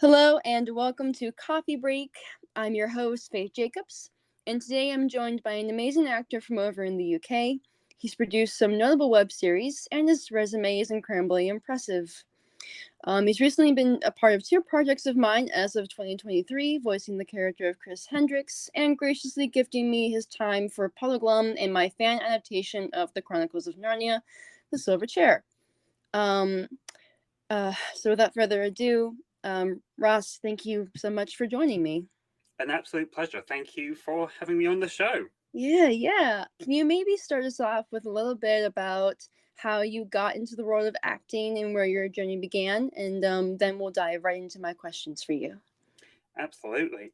Hello and welcome to Coffee Break. I'm your host, Faith Jacobs, and today I'm joined by an amazing actor from over in the UK. He's produced some notable web series, and his resume is incredibly impressive. He's recently been a part of two projects of mine as of 2023, voicing the character of Chris Hendricks, and graciously gifting me his time for Polyglum and my fan adaptation of The Chronicles of Narnia, The Silver Chair. So without further ado, Ross, thank you so much for joining me. An absolute pleasure. Thank you for having me on the show. Yeah. Can you maybe start us off with a little bit about how you got into the world of acting and where your journey began? And then we'll dive right into my questions for you. Absolutely.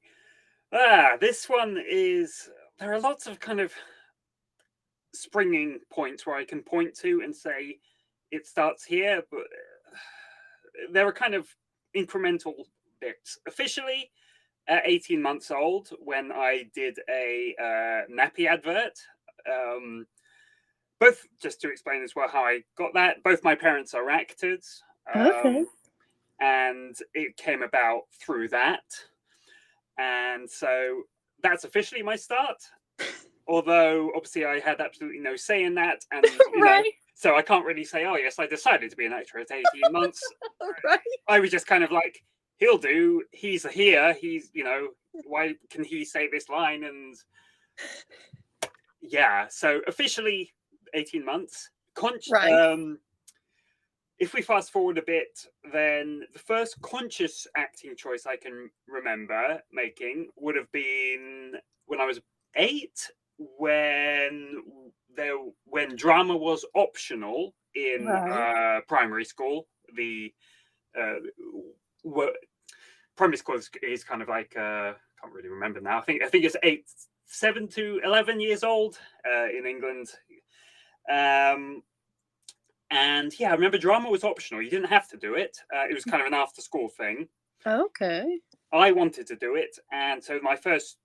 This one is, there are lots of kind of springing points where I can point to and say it starts here, but there are kind of incremental bits. Officially, at 18 months old, when I did a nappy advert, both, just to explain as well how I got that, both my parents are actors. Okay. And it came about through that. And so that's officially my start. Although obviously I had absolutely no say in that, and Right. so I can't really say, oh yes, I decided to be an actor at 18 months. Right. I was just kind of like, he'll do. He's here. He's, why can he say this line? And yeah, so officially 18 months. Right. If we fast forward a bit, then the first conscious acting choice I can remember making would have been when I was 8, when drama was optional in Right. primary school. The primary school is kind of like can't really remember now. I think it's 7 to 11 years old in England. And yeah, I remember drama was optional. You didn't have to do it. It was kind of an after-school thing. Okay. I wanted to do it, and so my first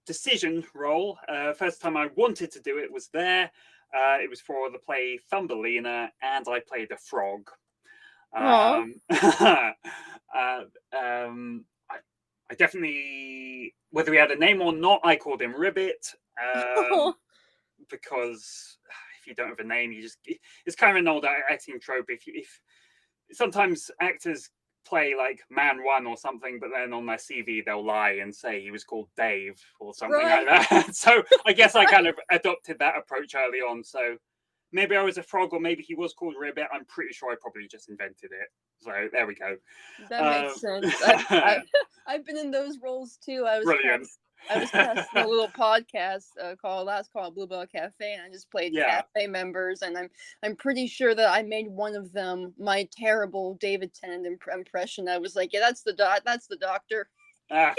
decision role, first time I wanted to do it, was there. It was for the play Thumbelina, and I played a frog. Aw. I definitely, whether he had a name or not, I called him Ribbit, because if you don't have a name, it's kind of an old acting trope. If sometimes actors play like Man One or something, but then on their CV they'll lie and say he was called Dave or something like that. So I guess I kind of adopted that approach early on. So maybe I was a frog, or maybe he was called Ribbit. I'm pretty sure I probably just invented it. So there we go. That makes sense. I've been in those roles too. Brilliant. I was cast in a little podcast called Bluebell Cafe, and I just played cafe members. And I'm pretty sure that I made one of them my terrible David Tennant impression. I was like, yeah, that's the doctor. So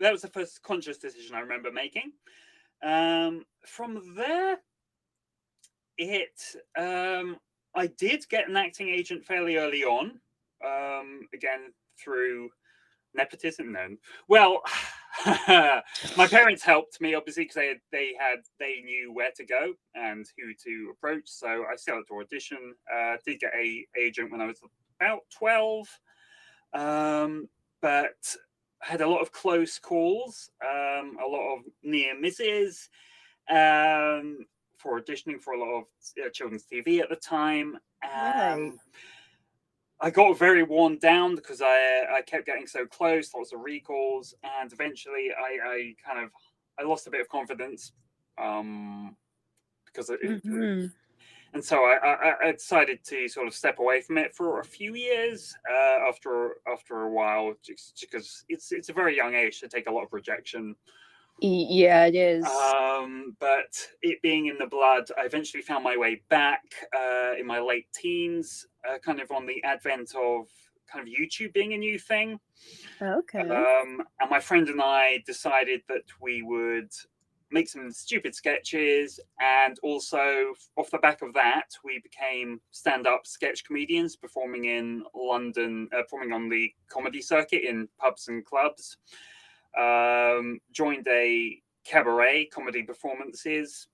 that was the first conscious decision I remember making. From there, I did get an acting agent fairly early on. Again, through nepotism. Then, well, my parents helped me obviously because they knew where to go and who to approach. So I set out to audition. Did get a agent when I was about 12, but had a lot of close calls, a lot of near misses. For auditioning for a lot of children's TV at the time. Right. I got very worn down because I kept getting so close, lots of recalls, and eventually I lost a bit of confidence because and so I decided to sort of step away from it for a few years after a while, just because it's a very young age to take a lot of rejection. Yeah, it is. But it being in the blood, I eventually found my way back in my late teens, kind of on the advent of kind of YouTube being a new thing. Okay. And my friend and I decided that we would make some stupid sketches, and also off the back of that, we became stand-up sketch comedians, performing in London, performing on the comedy circuit in pubs and clubs. Joined a cabaret comedy performances,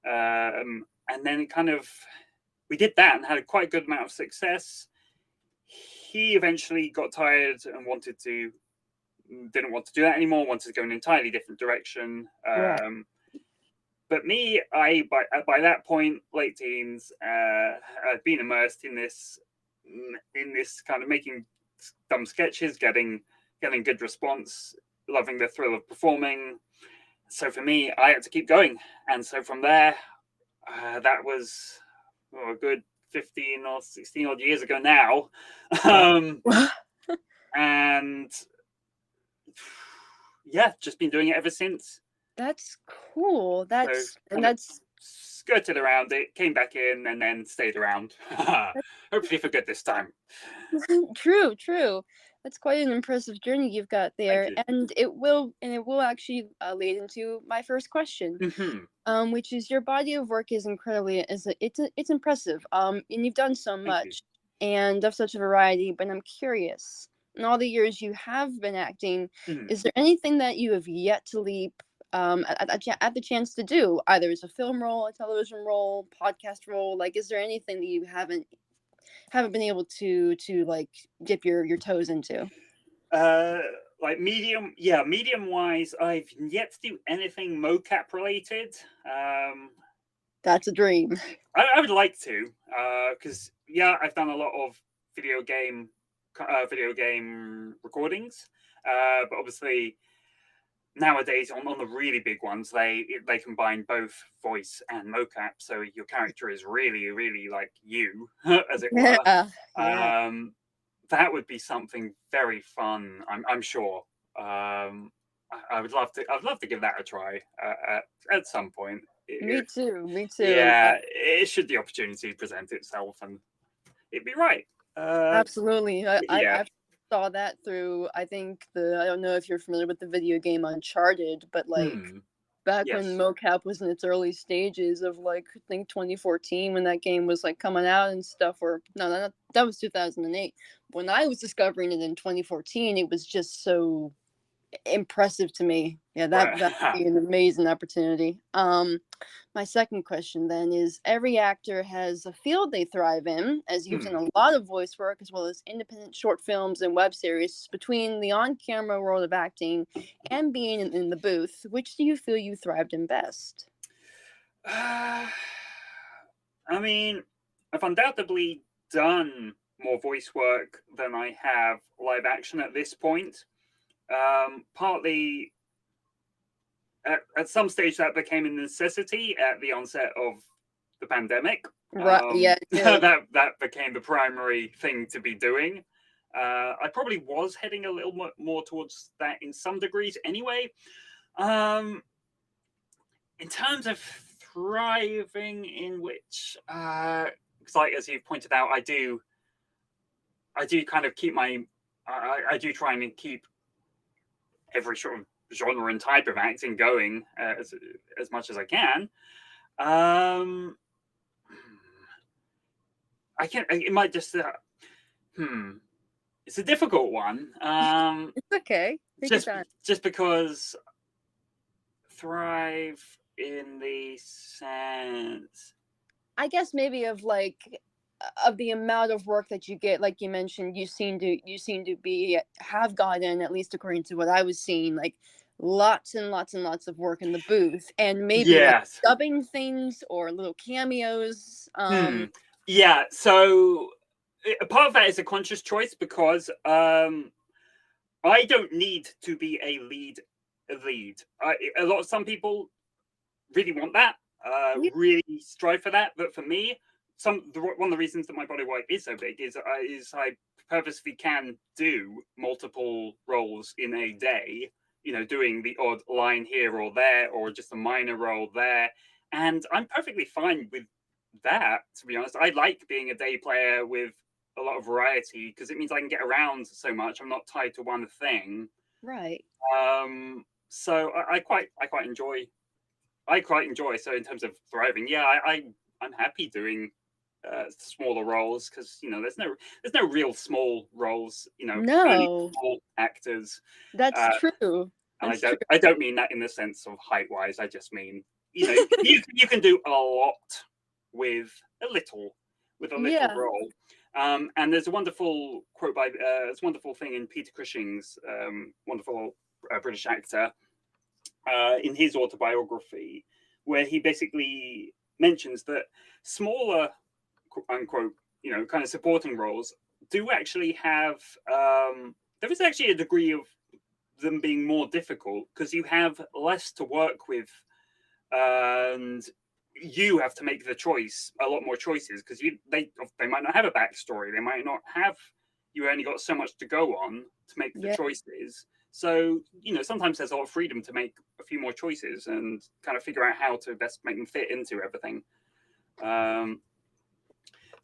and then we did that and had a quite good amount of success. he eventually got tired and didn't want to do that anymore, wanted to go in an entirely different direction. Right. But me, by that point, late teens, I'd been immersed in this kind of making dumb sketches, getting good response, loving the thrill of performing. So for me, I had to keep going, and so from there, that was a good 15 or 16 odd years ago now, and yeah, just been doing it ever since. That's cool. That's Skirted around it, came back in, and then stayed around. Hopefully for good this time. True. That's quite an impressive journey you've got there, and it will actually lead into my first question, which is your body of work is incredibly it's impressive. And you've done so much and of such a variety. But I'm curious, in all the years you have been acting, is there anything that you have yet to leap at the chance to do, either as a film role, a television role, podcast role? Like, is there anything that you haven't been able to like dip your toes into? Like medium wise, I've yet to do anything mocap related. That's a dream. I would like to, because I've done a lot of video game recordings, but obviously nowadays on the really big ones, they combine both voice and mocap, so your character is really like you, as it were. Yeah. That would be something very fun, I'm sure. I would love to give that a try at some point. Me too. Yeah, it should the opportunity present itself, and it'd be right. Absolutely. I saw that through, I think I don't know if you're familiar with the video game Uncharted, but like back when mocap was in its early stages of, like, I think 2014, when that game was like coming out and stuff, or no, that was 2008. When I was discovering it in 2014, it was just so impressive to me. Yeah, that would be an amazing opportunity. My second question then is, every actor has a field they thrive in, as you've done a lot of voice work as well as independent short films and web series. Between the on-camera world of acting and being in the booth, which do you feel you thrived in best? I mean, I've undoubtedly done more voice work than I have live action at this point. Partly at some stage that became a necessity at the onset of the pandemic. Right. Yeah. That became the primary thing to be doing. I probably was heading a little more towards that in some degrees anyway. In terms of thriving in which, because like, as you pointed out, I do kind of keep I do try and keep every sort of genre and type of acting going as much as I can. It might just it's a difficult one. It's okay. Just because thrive in the sense, I guess maybe of the amount of work that you get, like you mentioned, you seem to have gotten, at least according to what I was seeing, like lots and lots and lots of work in the booth, and maybe like dubbing things or little cameos. Yeah, so a part of that is a conscious choice, because I don't need to be a lead. Some people really want that, really strive for that, but for me, one of the reasons that my body work is so big is I purposely can do multiple roles in a day, doing the odd line here or there, or just a minor role there, and I'm perfectly fine with that, to be honest. I like being a day player with a lot of variety, because it means I can get around so much. I'm not tied to one thing, right? So I quite enjoy. So in terms of thriving, I'm happy doing smaller roles, because there's no real small roles, no small actors. That's true. And I don't mean that in the sense of height wise. I just mean you can do a lot with a little role. And there's a wonderful quote by there's a wonderful thing in Peter Cushing's wonderful British actor in his autobiography, where he basically mentions that smaller, unquote, kind of supporting roles do actually have there is actually a degree of them being more difficult because you have less to work with, and you have to make a lot more choices, because they might not have a backstory, they might not have, you only got so much to go on to make the choices. So sometimes there's a lot of freedom to make a few more choices and kind of figure out how to best make them fit into everything.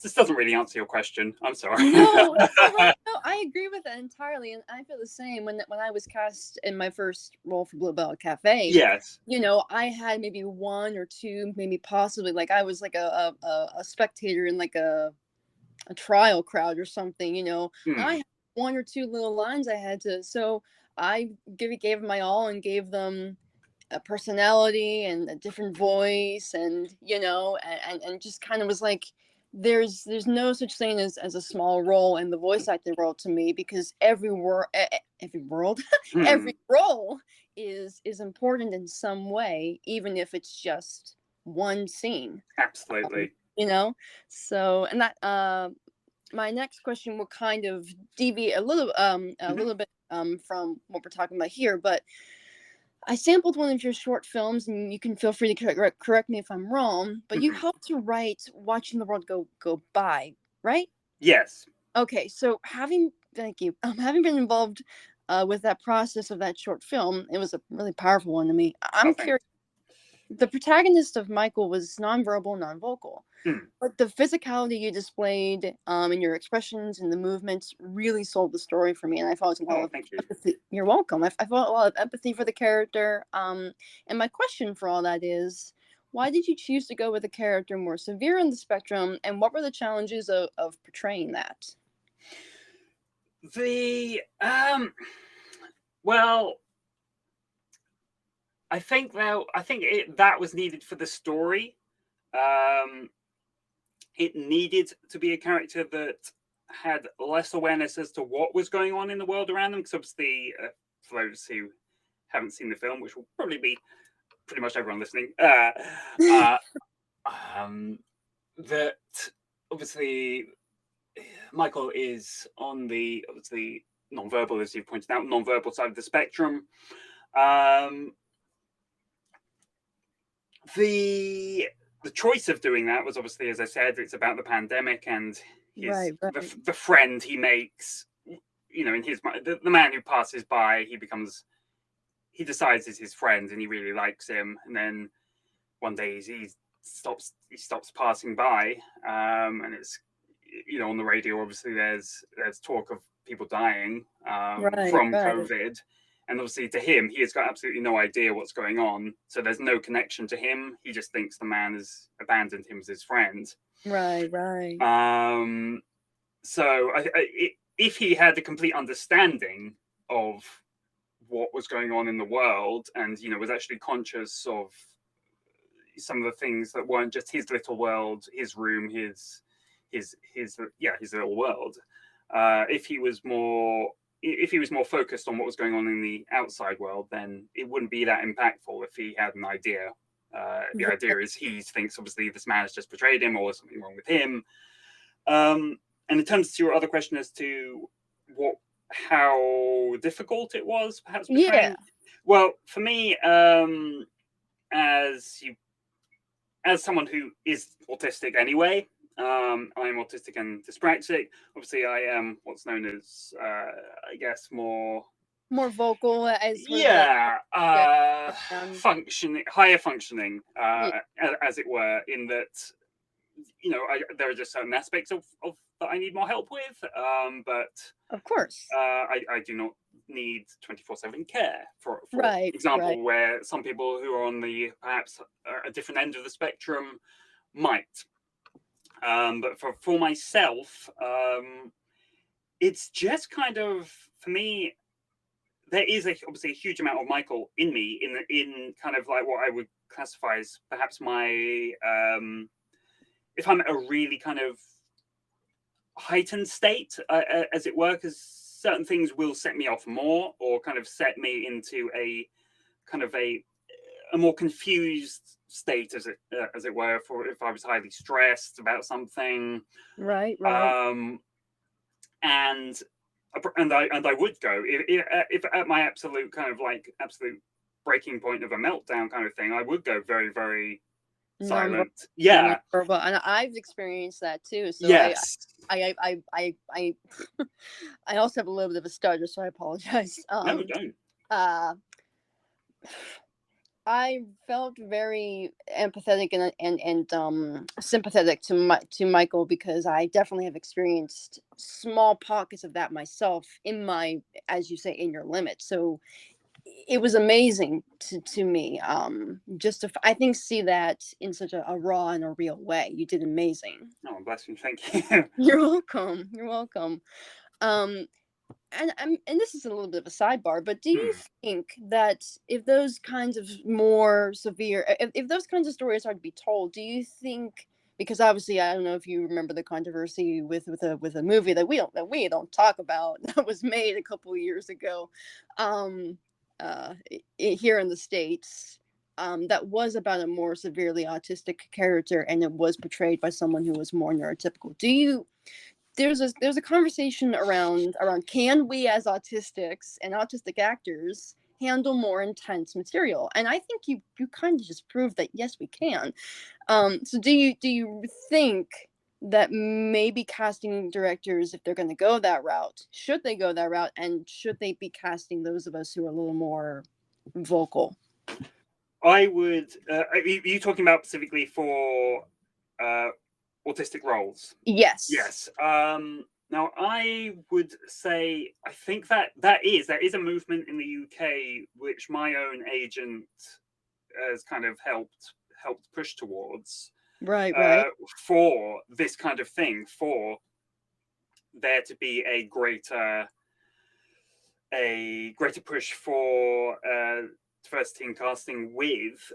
This doesn't really answer your question. I'm sorry. No, that's all right. No, I agree with that entirely, and I feel the same. When I was cast in my first role for Bluebell Cafe, yes, I had maybe one or two, maybe possibly, like I was like a spectator in like a trial crowd or something. I had one or two little lines I had to, so I gave my all and gave them a personality and a different voice, and and just kind of was like, there's no such thing as a small role in the voice acting world to me, because every every role is important in some way, even if it's just one scene. absolutely. So, and that my next question will kind of deviate a little bit from what we're talking about here, but I sampled one of your short films, and you can feel free to correct me if I'm wrong, but you helped to write Watching the World Go By, right? Yes. Okay, so thank you. Having been involved with that process of that short film, it was a really powerful one to me. I'm curious. The protagonist of Michael was nonverbal, nonvocal. But the physicality you displayed in your expressions and the movements really sold the story for me, and I felt a lot of empathy. You're welcome. I felt a lot of empathy for the character. And my question for all that is, why did you choose to go with a character more severe in the spectrum, and what were the challenges of portraying that? Well, I think that was needed for the story. It needed to be a character that had less awareness as to what was going on in the world around them, because obviously, for those who haven't seen the film, which will probably be pretty much everyone listening, that obviously Michael is on the obviously non-verbal, as you've pointed out, non-verbal side of the spectrum. The choice of doing that was obviously, as I said, it's about the pandemic and his the friend he makes. In his mind, the man who passes by, he decides is his friend, and he really likes him. And then one day he stops passing by, and it's on the radio. Obviously, there's talk of people dying from COVID. And obviously, to him, he has got absolutely no idea what's going on. So there's no connection to him. He just thinks the man has abandoned him as his friend. Right. So if he had a complete understanding of what was going on in the world, and was actually conscious of some of the things that weren't just his little world, his room, his little world. If he was more focused on what was going on in the outside world, then it wouldn't be that impactful if he had an idea. The idea is he thinks obviously this man has just betrayed him, or there's something wrong with him. And in terms to your other question as to how difficult it was, perhaps portraying. Well, for me, as someone who is autistic anyway, I'm autistic and dyspraxic. Obviously, I am what's known as, I guess, more vocal, as functioning, higher functioning, as it were, in that there are just certain aspects of that I need more help with, but of course, I do not need 24/7 care, for example, where some people who are on the perhaps a different end of the spectrum might. But for myself, it's just kind of, for me, there is obviously a huge amount of Michael in me, in kind of like what I would classify as perhaps my if I'm a really kind of heightened state, as it were, because certain things will set me off more, or kind of set me into a kind of a more confused state, as it were, for if I was highly stressed about something. Right. And I would go if at my absolute kind of like absolute breaking point of a meltdown kind of thing, I would go very, very silent. Yeah. Nonverbal. And I've experienced that too. So Yes. I also have a little bit of a stutter, so I apologize. No, don't. I felt very empathetic and sympathetic to Michael, because I definitely have experienced small pockets of that myself in my, as you say, in your limit. So it was amazing to me, just to, I think, see that in such a raw and a real way. You did amazing. Oh, bless you. Thank you. You're welcome. You're welcome. And this is a little bit of a sidebar, but do you think that if those kinds of more severe, if those kinds of stories are to be told, do you think, because obviously I don't know if you remember the controversy with a movie that we don't talk about, that was made a couple of years ago, here in the States, that was about a more severely autistic character, and it was portrayed by someone who was more neurotypical. There's a conversation around can we as autistics and autistic actors handle more intense material? And I think you kind of just proved that yes, we can. So do you think that maybe casting directors, if they're going to go that route, should they go that route, and should they be casting those of us who are a little more vocal? I would. Are you talking about specifically for autistic roles? Yes. Now, I would say I think there is a movement in the UK which my own agent has kind of helped push towards. Right. For this kind of thing, for there to be a greater push for diversity in casting, with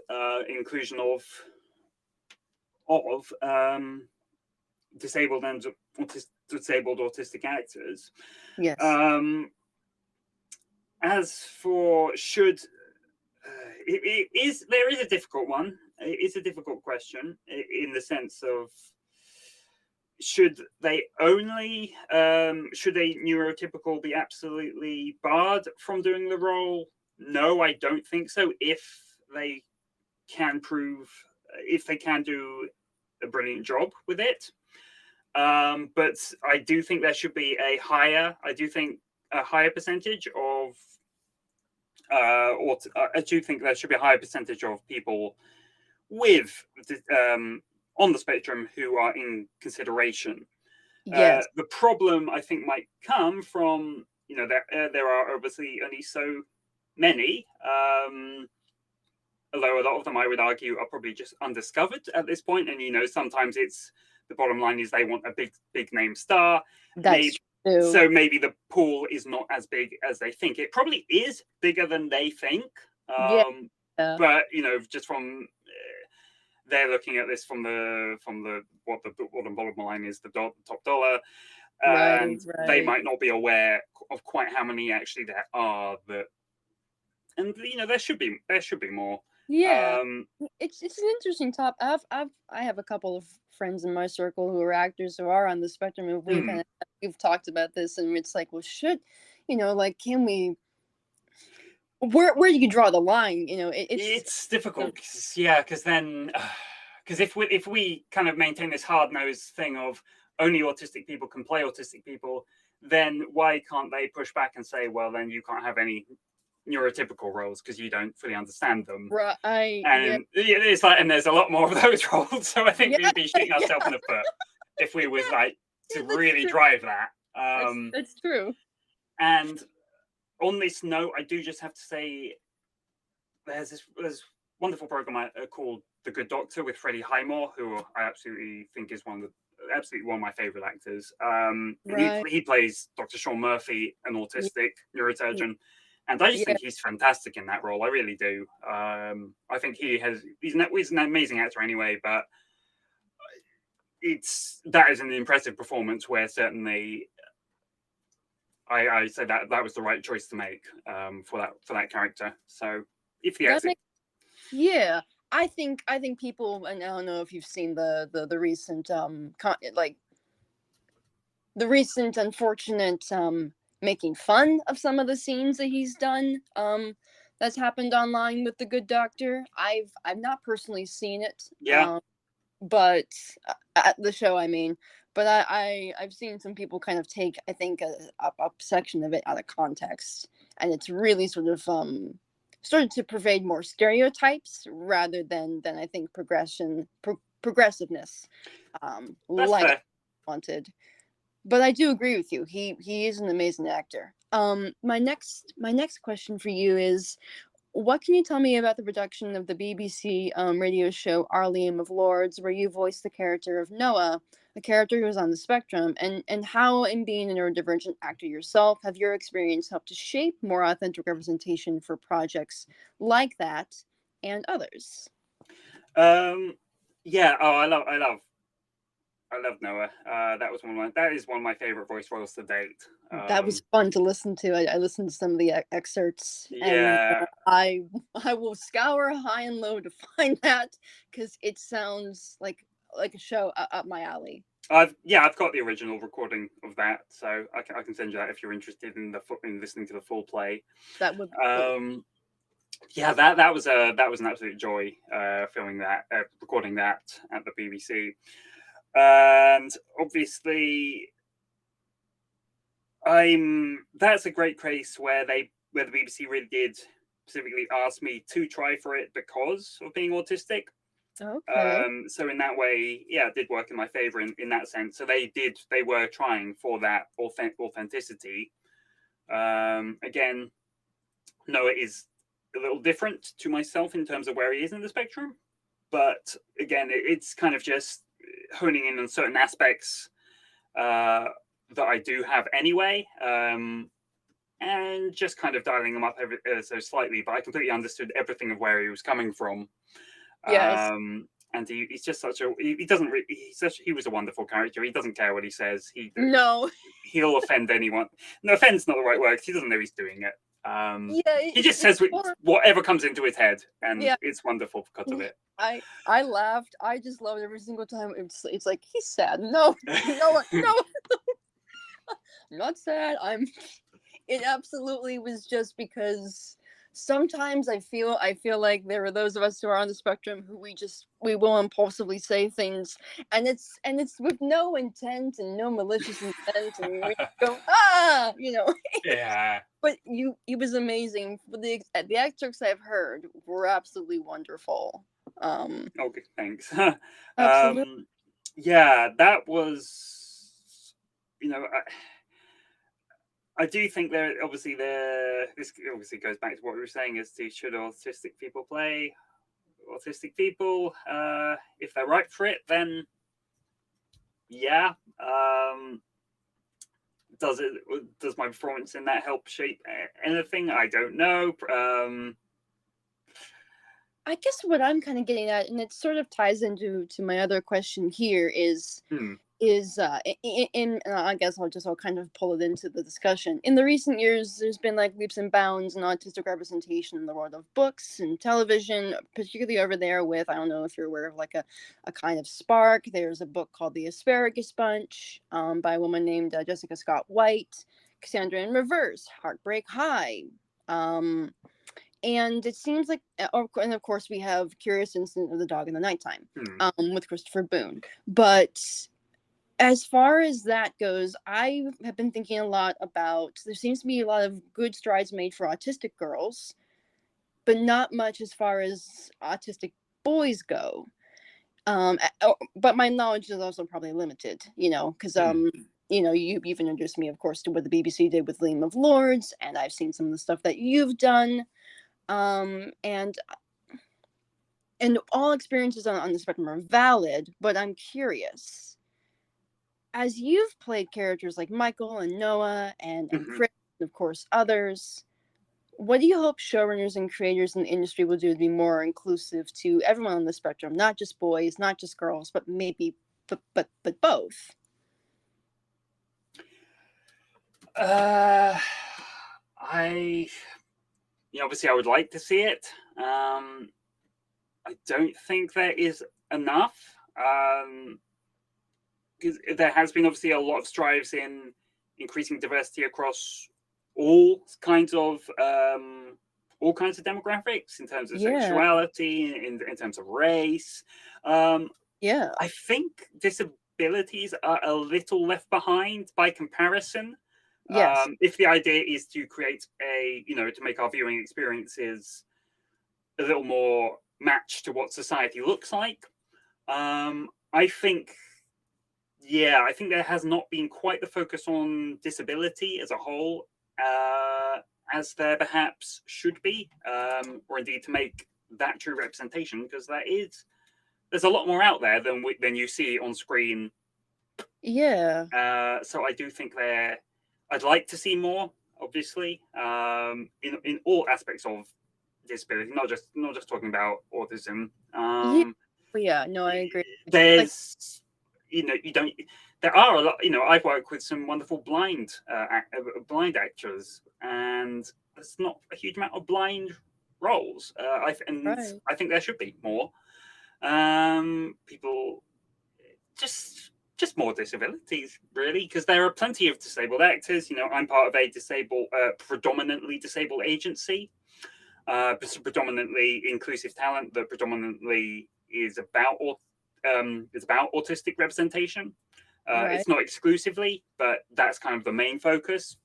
inclusion of disabled and disabled autistic actors. Yes. As for should, there is a difficult one. It's a difficult question in the sense of should a neurotypical be absolutely barred from doing the role? No, I don't think so. If they can do a brilliant job with it. But I do think there should be a higher percentage of I do think there should be a higher percentage of people with on the spectrum who are in consideration. Yes. The problem, I think, might come from, there are obviously only so many, although a lot of them, I would argue, are probably just undiscovered at this point. And sometimes it's the bottom line is they want a big name star. That's true. So maybe the pool is not as big as they think. It probably is bigger than they think. But just from they're looking at this from the what the bottom line is, the top dollar, and they might not be aware of quite how many actually there are. And there should be more. Yeah, it's an interesting topic. I have a couple of friends in my circle who are actors who are on the spectrum, and we've talked about this, and it's like, well, can we? Where do you draw the line? It's difficult, because then, if we kind of maintain this hard-nosed thing of only autistic people can play autistic people, then why can't they push back and say, well, then you can't have any neurotypical roles because you don't fully understand them, right? It's like, and there's a lot more of those roles, so I think we'd be shooting ourselves in the foot if we was like to really drive that. That's true. And on this note, I do just have to say there's this wonderful program called The Good Doctor with Freddie Highmore, who I absolutely think is one of my favorite actors. He plays Dr. Sean Murphy, an autistic neurosurgeon. And I just think he's fantastic in that role. I really do. I think he's an amazing actor anyway, but that is an impressive performance where certainly I said that was the right choice to make for that character. So if the actor, yeah, I think people, and I don't know if you've seen the recent the recent unfortunate making fun of some of the scenes that he's done that's happened online with the Good Doctor. I've not personally seen it. Yeah. But at the show, I mean, but I've seen some people kind of take, I think, a section of it out of context, and it's really sort of started to pervade more stereotypes rather than I think progressiveness, like I wanted. But I do agree with you. He is an amazing actor. My next question for you is, what can you tell me about the production of the BBC radio show Our Liam of Lords, where you voiced the character of Noah, a character who was on the spectrum, and how, in being a neurodivergent actor yourself, have your experience helped to shape more authentic representation for projects like that and others? Yeah. Oh, I love Noah. That is one of my favorite voice roles to date. That was fun to listen to. I listened to some of the excerpts, and I will scour high and low to find that, because it sounds like a show up my alley. I've got the original recording of that, so I can send you that if you're interested in listening to the full play. That would. Yeah, that was an absolute joy filming that, recording that at the BBC, and obviously, that's a great case where the BBC really did specifically ask me to try for it because of being autistic. Okay. So in that way, yeah, it did work in my favor in that sense. So they were trying for that authenticity. Again, Noah is a little different to myself in terms of where he is in the spectrum, but again, it's kind of just honing in on certain aspects that I do have anyway, and just kind of dialing them up so slightly. But I completely understood everything of where he was coming from. Yes. And he's just he was a wonderful character. He doesn't care what he says. He'll offend anyone. No, offend's not the right word. He doesn't know he's doing it. He just says whatever comes into his head, and it's wonderful because of it. I laughed. I just loved every single time. It's like, he's sad. No, no. I'm not sad. It absolutely was just because sometimes I feel like there are those of us who are on the spectrum who we will impulsively say things, and it's with no intent and no malicious intent, and we go, Yeah. But it was amazing. The excerpts I've heard were absolutely wonderful. Okay, thanks. Absolutely. Yeah, that was, I do think this obviously goes back to what we were saying as to, should autistic people play autistic people? If they're right for it, then yeah. Does my performance in that help shape anything? I don't know. I guess what I'm kind of getting at, and it sort of ties into my other question here, is I guess I'll kind of pull it into the discussion. In the recent years, there's been like leaps and bounds in autistic representation in the world of books and television, particularly over there with, I don't know if you're aware of, like a kind of spark. There's a book called The Asparagus Bunch by a woman named Jessica Scott White, Cassandra in Reverse, Heartbreak High. And it seems like, and of course we have Curious Incident of the Dog in the Nighttime with Christopher Boone. But as far as that goes, I have been thinking a lot about, there seems to be a lot of good strides made for autistic girls, but not much as far as autistic boys go. But my knowledge is also probably limited, because you've introduced me, of course, to what the BBC did with Liam of Lords, and I've seen some of the stuff that you've done. And all experiences on the spectrum are valid, but I'm curious, as you've played characters like Michael and Noah and Chris, and of course others, what do you hope showrunners and creators in the industry will do to be more inclusive to everyone on the spectrum, not just boys, not just girls, but maybe both? Obviously I would like to see it. I don't think there is enough, because there has been obviously a lot of strives in increasing diversity across all kinds of demographics, in terms of sexuality, in terms of race. I think disabilities are a little left behind by comparison. Yes. If the idea is to create to make our viewing experiences a little more matched to what society looks like, I think there has not been quite the focus on disability as a whole, as there perhaps should be, or indeed to make that true representation, because there's a lot more out there than you see on screen. Yeah. So I do think I'd like to see more, obviously, in all aspects of disability, not just talking about autism. No, I agree. There's, you don't. There are a lot. I've worked with some wonderful blind actors, and there's not a huge amount of blind roles. I think there should be more. People just more disabilities, really, because there are plenty of disabled actors. I'm part of a predominantly disabled agency, predominantly inclusive talent that predominantly is about autistic representation. It's not exclusively, but that's kind of the main focus.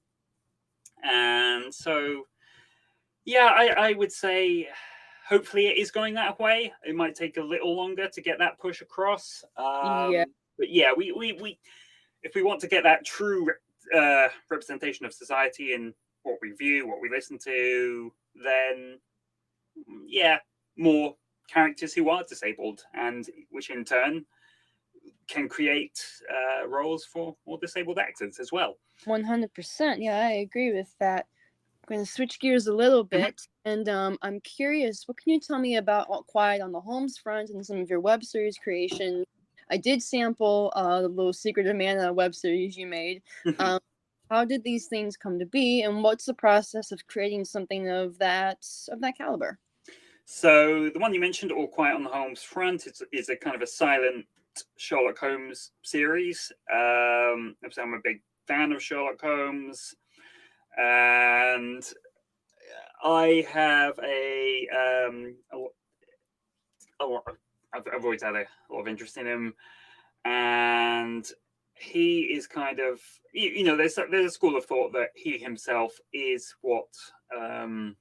And so, I would say hopefully it is going that way. It might take a little longer to get that push across. But we if we want to get that true representation of society in what we view, what we listen to, then more characters who are disabled, and which in turn can create roles for more disabled actors as well. 100%. Yeah, I agree with that. I'm going to switch gears a little bit, and I'm curious, what can you tell me about Quiet on the Holmes front and some of your web series creations? I did sample the little Secret of Mana web series you made. How did these things come to be, and what's the process of creating something of that caliber? So the one you mentioned, All Quiet on the Holmes Front, is a kind of a silent Sherlock Holmes series. I'm a big fan of Sherlock Holmes, and I have I've always had a lot of interest in him, and he is kind of, there's a school of thought that he himself is autistic.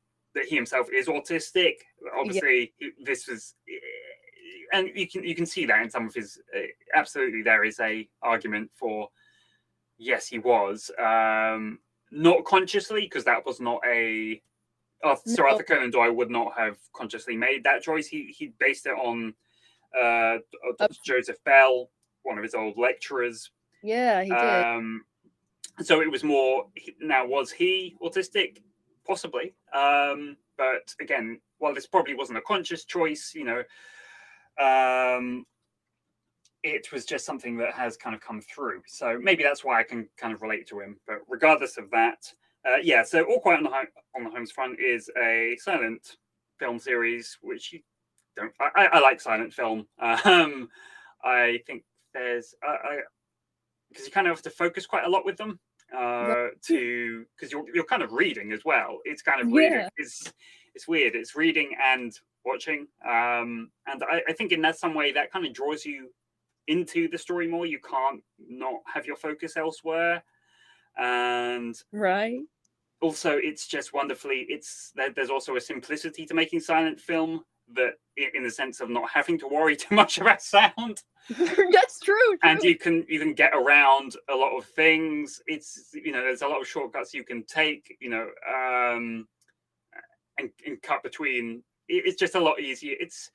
Obviously, this was, and you can see that in some of his. Absolutely, there is a argument for yes, he was, not consciously, because that was not a. Sir Arthur Conan Doyle would not have consciously made that choice. He based it on Dr. Joseph Bell, one of his old lecturers. Yeah, he did. So it was more. Now, was he autistic? Possibly. But again, while this probably wasn't a conscious choice, it was just something that has kind of come through. So maybe that's why I can kind of relate to him. But regardless of that, so All Quiet on the Holmes Front is a silent film series, which you don't. I like silent film. I think there's because you kind of have to focus quite a lot with them, because you're kind of reading as well. It's kind of weird. It's weird. It's reading and watching, and I think in that some way that kind of draws you into the story more. You can't not have your focus elsewhere, and also it's just wonderfully. There's also a simplicity to making silent film, that in the sense of not having to worry too much about sound. That's true. And you can get around a lot of things. It's there's a lot of shortcuts you can take, and cut between. It's just a lot easier. It's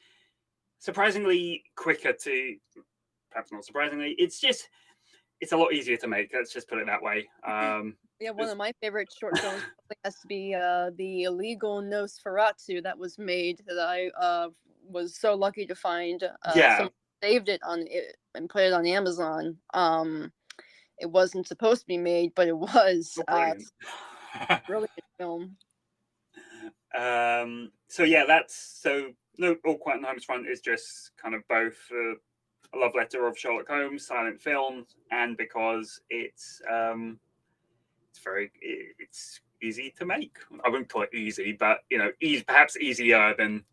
surprisingly quicker to, perhaps not surprisingly. It's a lot easier to make. Let's just put it that way. One of my favorite short films has to be the illegal Nosferatu that was made, that I was so lucky to find. saved it on it and put it on Amazon. It wasn't supposed to be made, but it was. Oh, brilliant. Really good film. So yeah, that's so no. All Quiet on the Home Front is just kind of both a love letter of Sherlock Holmes, silent film, and because it's it's easy to make. I wouldn't call it easy, but perhaps easier than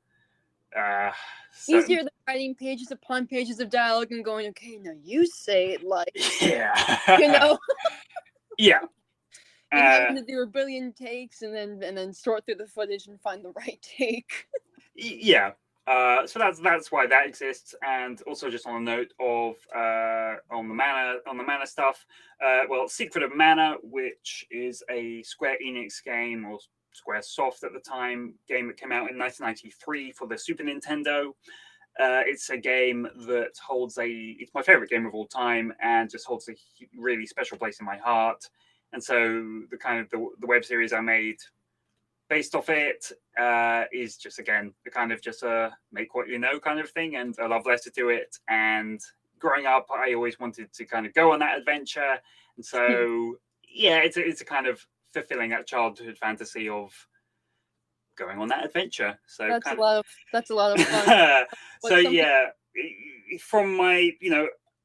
certain. Easier than writing pages upon pages of dialogue and going, okay, now you say it like, Yeah. you know, Yeah. and having to do a billion takes and then sort through the footage and find the right take. Yeah. So that's why that exists, and also just on a note of on the mana stuff. Well, Secret of Mana, which is a Square Enix game, or Square Soft at the time, game that came out in 1993 for the Super Nintendo. It's a game that it's my favorite game of all time, and just holds a really special place in my heart. And so the kind of the web series I made based off it is just, again, the kind of just a make what you know kind of thing, and a love letter to it. And growing up, I always wanted to kind of go on that adventure, and so yeah, it's a kind of fulfilling that childhood fantasy of going on that adventure. So that's a lot of fun. So yeah, from my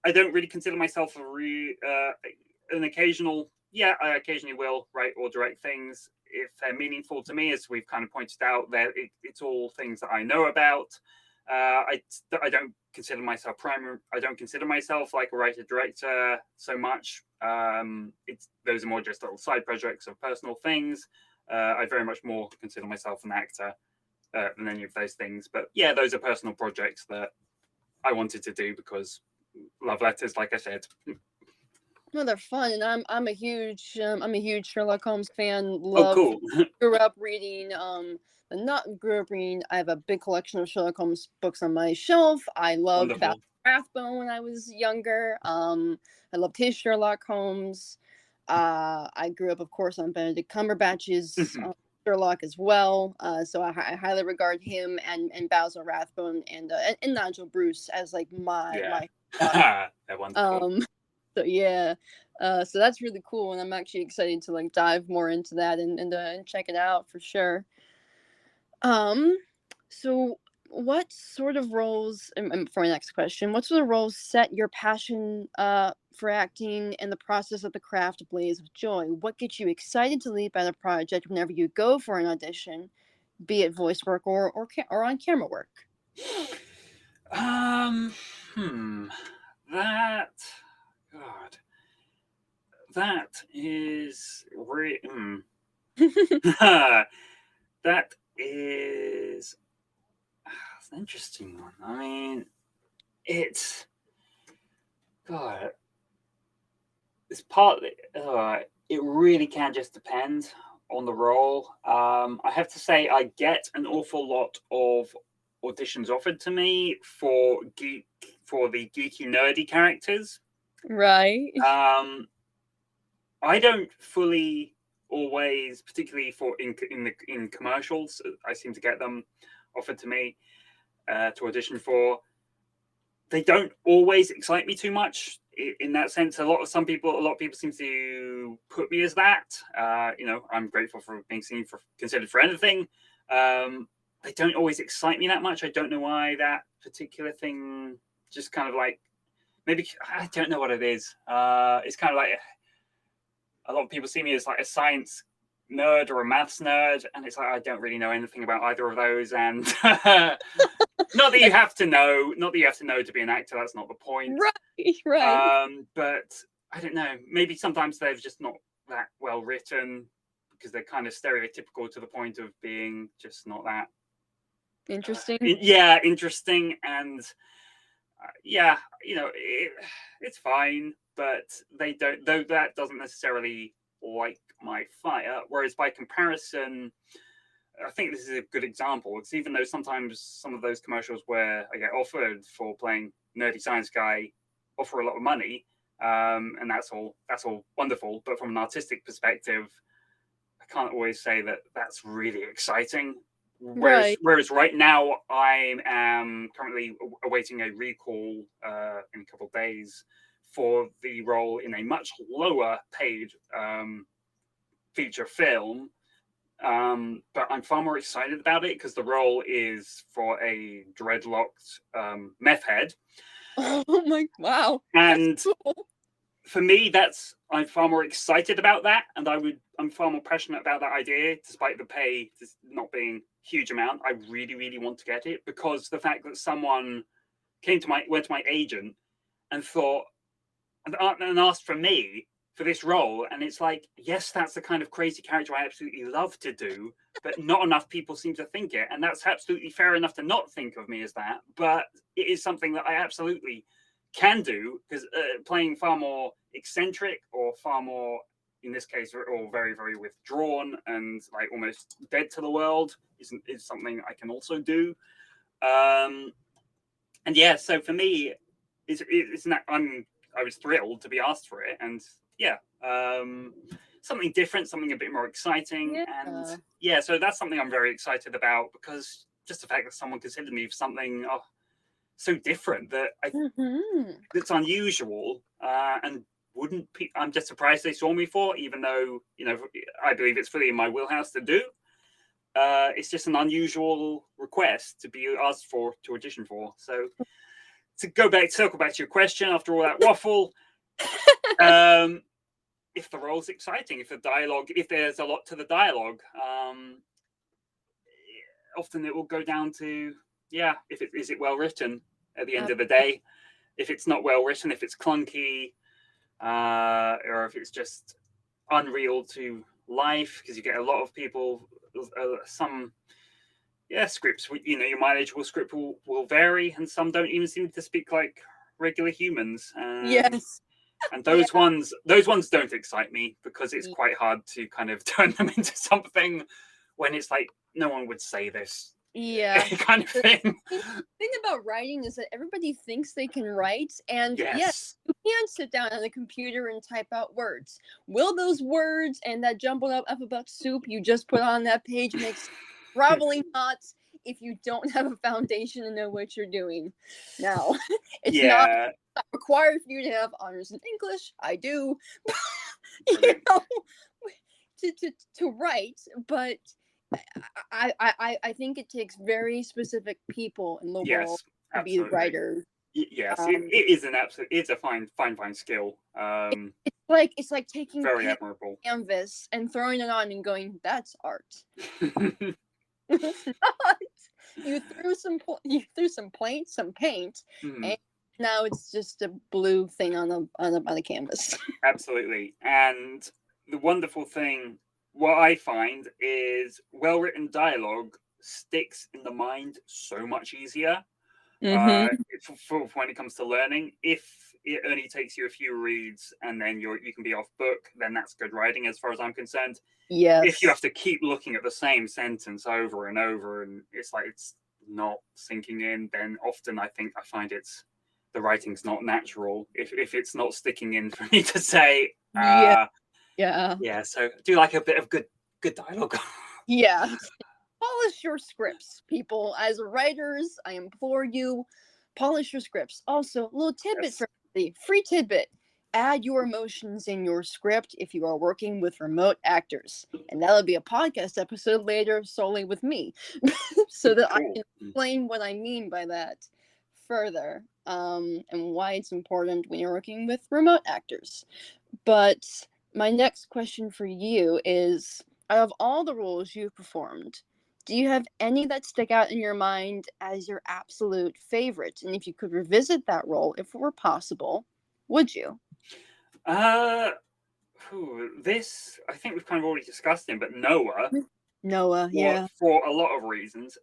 I don't really consider myself an occasional. Yeah, I occasionally will write or direct things if they're meaningful to me, as we've kind of pointed out. There, it's all things that I know about. I don't consider myself primary. I don't consider myself like a writer director so much. Those are more just little side projects of personal things. I very much more consider myself an actor than any of those things. But yeah, those are personal projects that I wanted to do because love letters, like I said. No, they're fun, and I'm a huge Sherlock Holmes fan. Oh, cool. Grew up reading. I have a big collection of Sherlock Holmes books on my shelf. I loved Basil Rathbone when I was younger. I loved his Sherlock Holmes. I grew up, of course, on Benedict Cumberbatch's Sherlock as well. So I highly regard him and Basil Rathbone and Nigel Bruce as like my. They're wonderful. So yeah, so that's really cool, and I'm actually excited to like dive more into that and check it out for sure. So what sort of roles, and for my next question, what sort of roles set your passion for acting and the process of the craft ablaze with joy? What gets you excited to leap at a project whenever you go for an audition, be it voice work or on camera work? God, that is really that is it's an interesting one. I mean, it's partly it really can just depend on the role. I have to say, I get an awful lot of auditions offered to me for the geeky nerdy characters, right? I don't fully always, particularly for in commercials, I seem to get them offered to me to audition for. They don't always excite me too much in that sense. A lot of people seem to put me as that. I'm grateful for being considered for anything. They don't always excite me that much. I don't know why that particular thing just kind of like, maybe, I don't know what it is. It's kind of like a lot of people see me as like a science nerd or a maths nerd, and it's like I don't really know anything about either of those. And not that you have to know to be an actor. That's not the point. Right. But I don't know. Maybe sometimes they're just not that well written because they're kind of stereotypical to the point of being just not that interesting. Interesting. And it's fine, but they don't. Though that doesn't necessarily like my fire. Whereas by comparison, I think this is a good example. It's even though sometimes some of those commercials where I get offered for playing nerdy science guy offer a lot of money, and that's all wonderful. But from an artistic perspective, I can't always say that that's really exciting. Whereas right now I am currently awaiting a recall in a couple of days for the role in a much lower paid feature film. But I'm far more excited about it because the role is for a dreadlocked meth head. Oh my, wow. And Cool. for me, I'm far more excited about that, and I'm far more passionate about that idea, despite the pay not being a huge amount. I really, really want to get it because the fact that someone went to my agent and thought and asked for me for this role, and it's like, yes, that's the kind of crazy character I absolutely love to do, but not enough people seem to think it, and that's absolutely fair enough to not think of me as that, but it is something that I absolutely can do because playing far more eccentric or far more, in this case, or very, very withdrawn and like almost dead to the world is something I can also do. And yeah, so for me, it's not, I was thrilled to be asked for it, and yeah, something different, something a bit more exciting, and yeah, so that's something I'm very excited about because just the fact that someone considered me for something so different that that's unusual, and I'm just surprised they saw me for, even though I believe it's fully in my wheelhouse to do. It's just an unusual request to be asked for to audition for. So to circle back to your question after all that waffle, if the role's exciting, if there's a lot to the dialogue, often it will go down to is it well written at the end of the day. If it's not well written, if it's clunky, or if it's just unreal to life, because you get a lot of people, some scripts, your mileage script will vary, and some don't even seem to speak like regular humans. Yes. And those ones don't excite me because it's quite hard to kind of turn them into something when it's like no one would say this. Yeah. Kind of thing. The thing about writing is that everybody thinks they can write, and yes, you can sit down on a computer and type out words. Will those words and that jumbled up alphabet soup you just put on that page make sense? Probably not if you don't have a foundation and know what you're doing. Now, it's not required for you to have honors in English. I do, to write, but I think it takes very specific people in the world to be a writer. Yes, it's a fine skill. It's like taking very admirable canvas and throwing it on and going, that's art. It's not. You threw some paint, and now it's just a blue thing on a canvas. Absolutely. And the wonderful thing, what I find is well-written dialogue sticks in the mind so much easier. For when it comes to learning. If it only takes you a few reads and then you can be off book, then that's good writing as far as I'm concerned. Yes. If you have to keep looking at the same sentence over and over and it's like it's not sinking in, then often I find the writing's not natural. If it's not sticking in for me to say, so do like a bit of good dialogue. Yeah. Polish your scripts, people. As writers, I implore you, polish your scripts. Also, a little tidbit for the free tidbit. Add your emotions in your script if you are working with remote actors. And that'll be a podcast episode later solely with me. So that I can explain what I mean by that further. And why it's important when you're working with remote actors. But my next question for you is, out of all the roles you've performed, do you have any that stick out in your mind as your absolute favorite? And if you could revisit that role, if it were possible, would you? This, I think we've kind of already discussed him, but Noah, for a lot of reasons.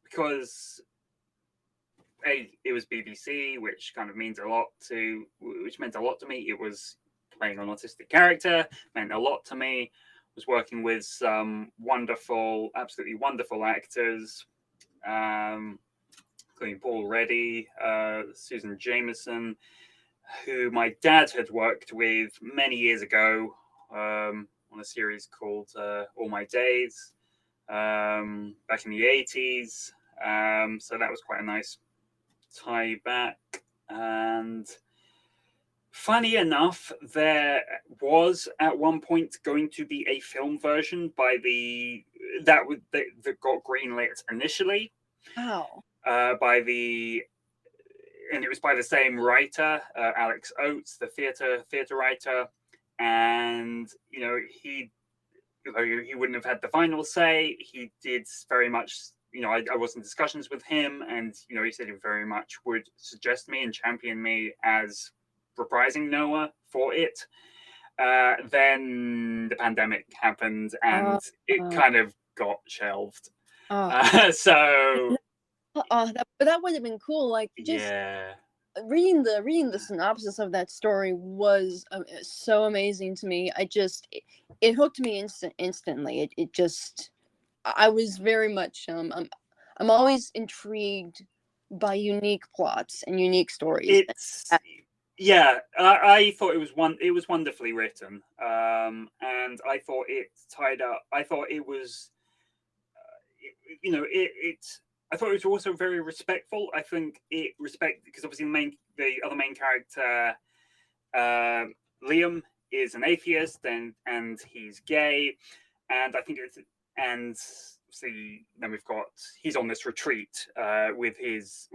Because it was BBC, which kind of meant a lot to me. It was playing an autistic character, meant a lot to me. Was working with some absolutely wonderful actors, including Paul Reddy, Susan Jameson, who my dad had worked with many years ago on a series called All My Days. back in the 80s. So that was quite a nice tie back. And funny enough, there was at one point going to be a film version that got greenlit initially. Wow. And it was by the same writer, Alex Oates, the theater writer, and he wouldn't have had the final say. He did very much. I was in discussions with him, and he said he very much would suggest me and champion me as reprising Noah for it. Then the pandemic happened, and it kind of got shelved. So. That would have been cool. Like, just reading the synopsis of that story was so amazing to me. It hooked me instantly. It just, I was very much I'm always intrigued by unique plots and unique stories. I thought it was wonderfully written, and I thought it tied up. I thought it was, I thought it was also very respectful. I think because obviously the other main character, Liam, is an atheist and he's gay, and I think then he's on this retreat with his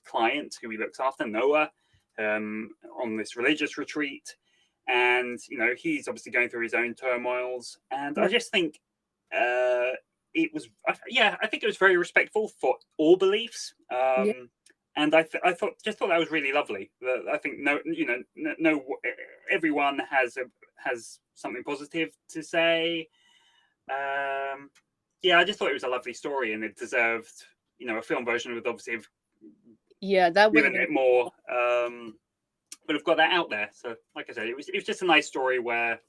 client who he looks after, Noah, on this religious retreat, and he's obviously going through his own turmoils, and I just think it was, I think it was very respectful for all beliefs, and I thought that was really lovely. I think everyone has something positive to say. I just thought it was a lovely story, and it deserved a film version with obviously that would have given it more. But I've got that out there. So, like I said, it was just a nice story where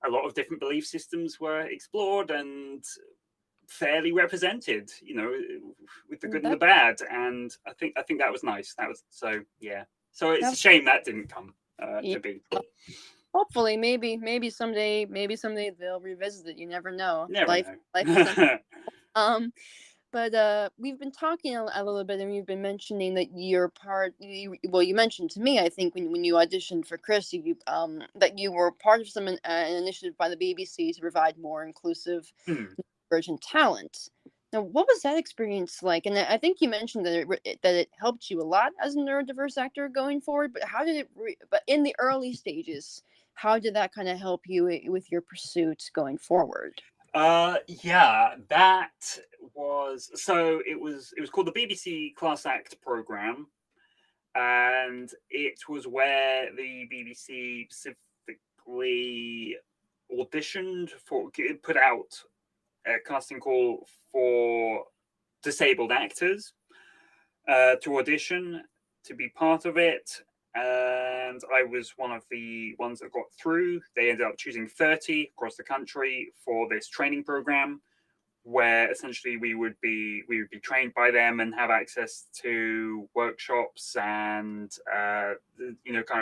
a lot of different belief systems were explored and fairly represented, with the good and the bad. And I think that was nice. So it's a shame that didn't come to be. Hopefully, maybe someday they'll revisit it. You never know. Life But we've been talking a little bit, and we've been mentioning that you're you mentioned to me, I think, when you auditioned for Chris, that you were part of an initiative by the BBC to provide more inclusive version talent. Now, what was that experience like? And I think you mentioned that it helped you a lot as a neurodiverse actor going forward. But how did but in the early stages, how did that kind of help you with your pursuit going forward? That was, so it was called the BBC Class Act Programme, and it was where the BBC specifically put out a casting call for disabled actors to audition to be part of it. And I was one of the ones that got through. They ended up choosing 30 across the country for this training program, where essentially we would be trained by them and have access to workshops and kind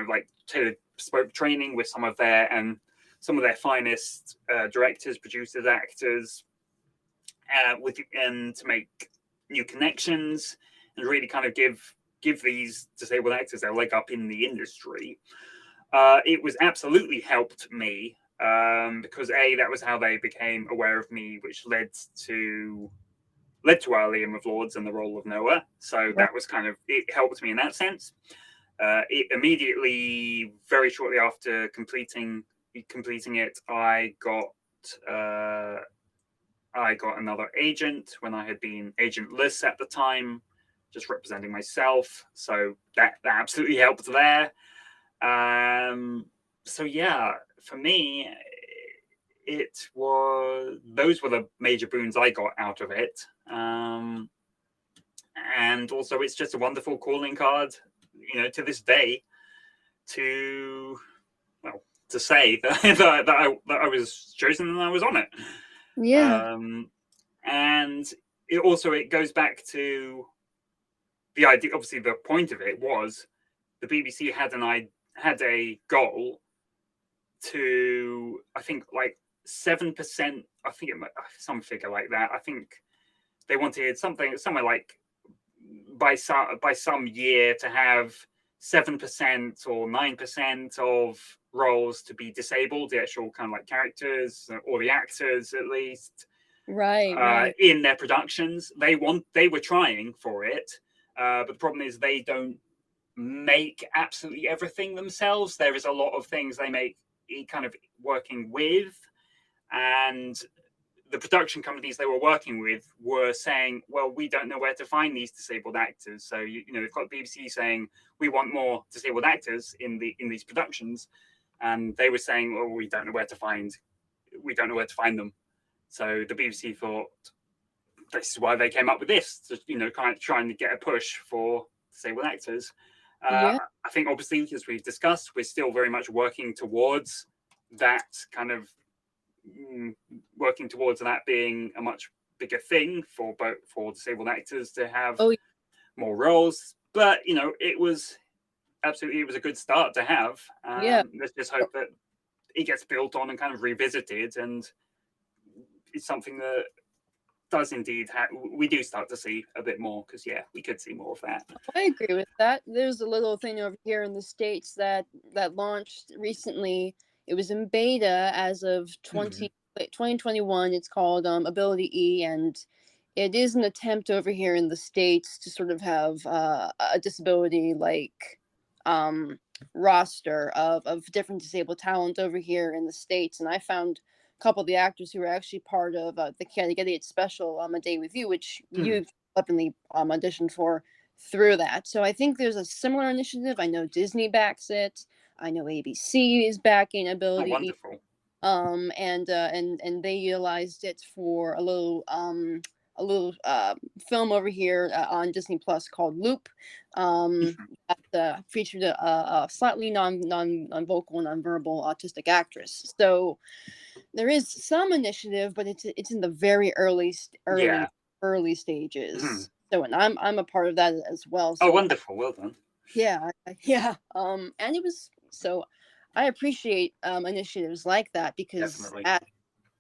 of like tailored bespoke training with some of their finest directors, producers, actors, and to make new connections and really kind of give these disabled actors their leg up in the industry. It was absolutely helped me because that was how they became aware of me, which led to our Liam of Lords and the role of Noah. So that was kind of, it helped me in that sense. It immediately, very shortly after completing it, I got another agent when I had been agentless at the time, just representing myself. So that absolutely helped there. For me, those were the major boons I got out of it. And also it's just a wonderful calling card, to this day, to say that I was chosen and I was on it. And it goes back to the idea. Obviously, the point of it was the BBC had a goal to, I think, like 7%. I think it might, some figure like that. I think they wanted somewhere like by some year to have 7% or 9% of roles to be disabled, the actual kind of like characters or the actors at least, Right. in their productions. They were trying for it, but the problem is they don't make absolutely everything themselves. There is a lot of things they make kind of working with, and the production companies they were working with were saying, well, we don't know where to find these disabled actors. So you know, they've got BBC saying we want more disabled actors in these productions, and they were saying, well, we don't know where to find them. So the BBC thought this is why they came up with this, to, you know, kind of trying to get a push for disabled actors. Yeah. I think obviously, as we've discussed, we're still very much working towards that being a much bigger thing for disabled actors to have more roles. But you know, it was a good start to have. Let's just hope that it gets built on and kind of revisited, and it's something that does indeed we do start to see a bit more, because we could see more of that. I agree with that. There's a little thing over here in the States that launched recently. It was in beta as of 2021. It's called Ability E, and it is an attempt over here in the States to sort of have a disability like roster of different disabled talent over here in the States. And I found a couple of the actors who were actually part of the Can't Get It special, A Day With You, which you've openly auditioned for through that. So I think there's a similar initiative. I know Disney backs it. I know ABC is backing Ability. Oh, wonderful. And they utilized it for a little film over here on Disney Plus called Loop, that featured a slightly non-vocal, non-verbal autistic actress. So there is some initiative, but it's in the very early stages. So, and I'm a part of that as well. So wonderful! Well done. Yeah. And it was so. I appreciate initiatives like that, because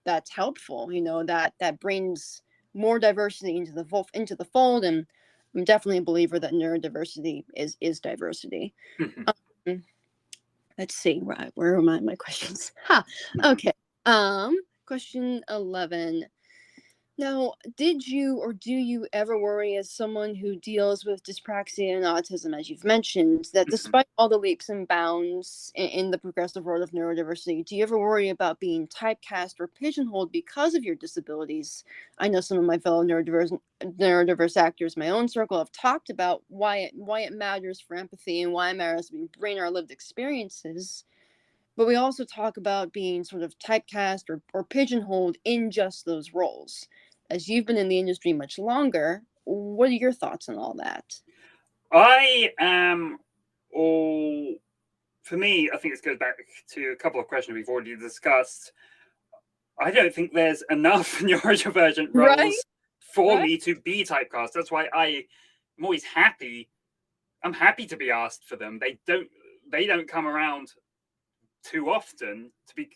that's helpful. You know, that brings more diversity into the fold, and I'm definitely a believer that neurodiversity is diversity. Let's see, right, where are my questions? Okay. Question 11. Now, did you or do you ever worry, as someone who deals with dyspraxia and autism, as you've mentioned, that despite all the leaps and bounds in the progressive world of neurodiversity, do you ever worry about being typecast or pigeonholed because of your disabilities? I know some of my fellow neurodiverse actors in my own circle have talked about why it matters for empathy and why it matters to bring our lived experiences. But we also talk about being sort of typecast or pigeonholed in just those roles. As you've been in the industry much longer, what are your thoughts on all that? For me, I think this goes back to a couple of questions we've already discussed. I don't think there's enough neurodivergent roles for me to be typecast. That's why I'm always happy. I'm happy to be asked for them. They don't come around too often to be.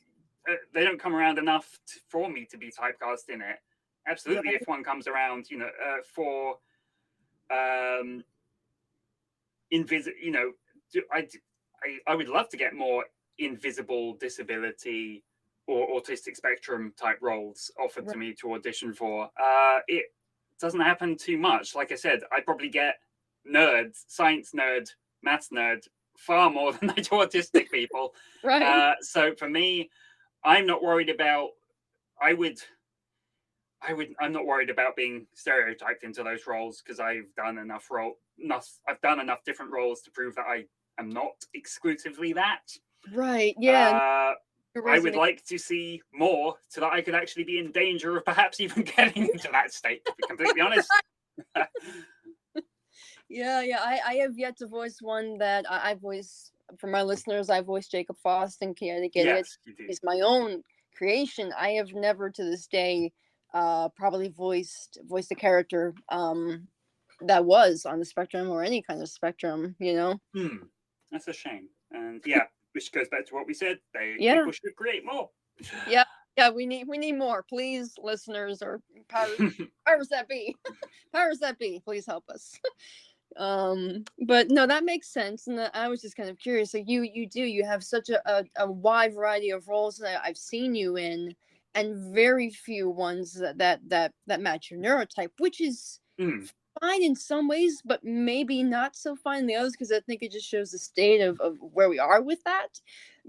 They don't come around enough for me to be typecast in it. Absolutely, if one comes around, you know, for you know, I would love to get more invisible disability or autistic spectrum type roles offered to me to audition for. It doesn't happen too much. Like I said, I probably get nerds, science nerd, maths nerd, far more than I do autistic people. So for me, I'm not worried about. I'm not worried about being stereotyped into those roles, because I've done enough different roles to prove that I am not exclusively that. I would like to see more so that I could actually be in danger of perhaps even getting into that state, to be completely honest. I have yet to voice one that I voice. For my listeners, I voiced Jacob Faust in Can't Get It. It's my own creation. I have never to this day probably voiced a character that was on the spectrum, or any kind of spectrum, you know. That's a shame. And which goes back to what we said. People should create more. Yeah, we need more, please, listeners or powers that be, powers that be, please help us. But no, that makes sense, and I was just kind of curious. Like you have such a wide variety of roles that I've seen you in, and very few ones that match your neurotype, which is Mm, fine in some ways, but maybe not so fine in the others, because I think it just shows the state of where we are with that.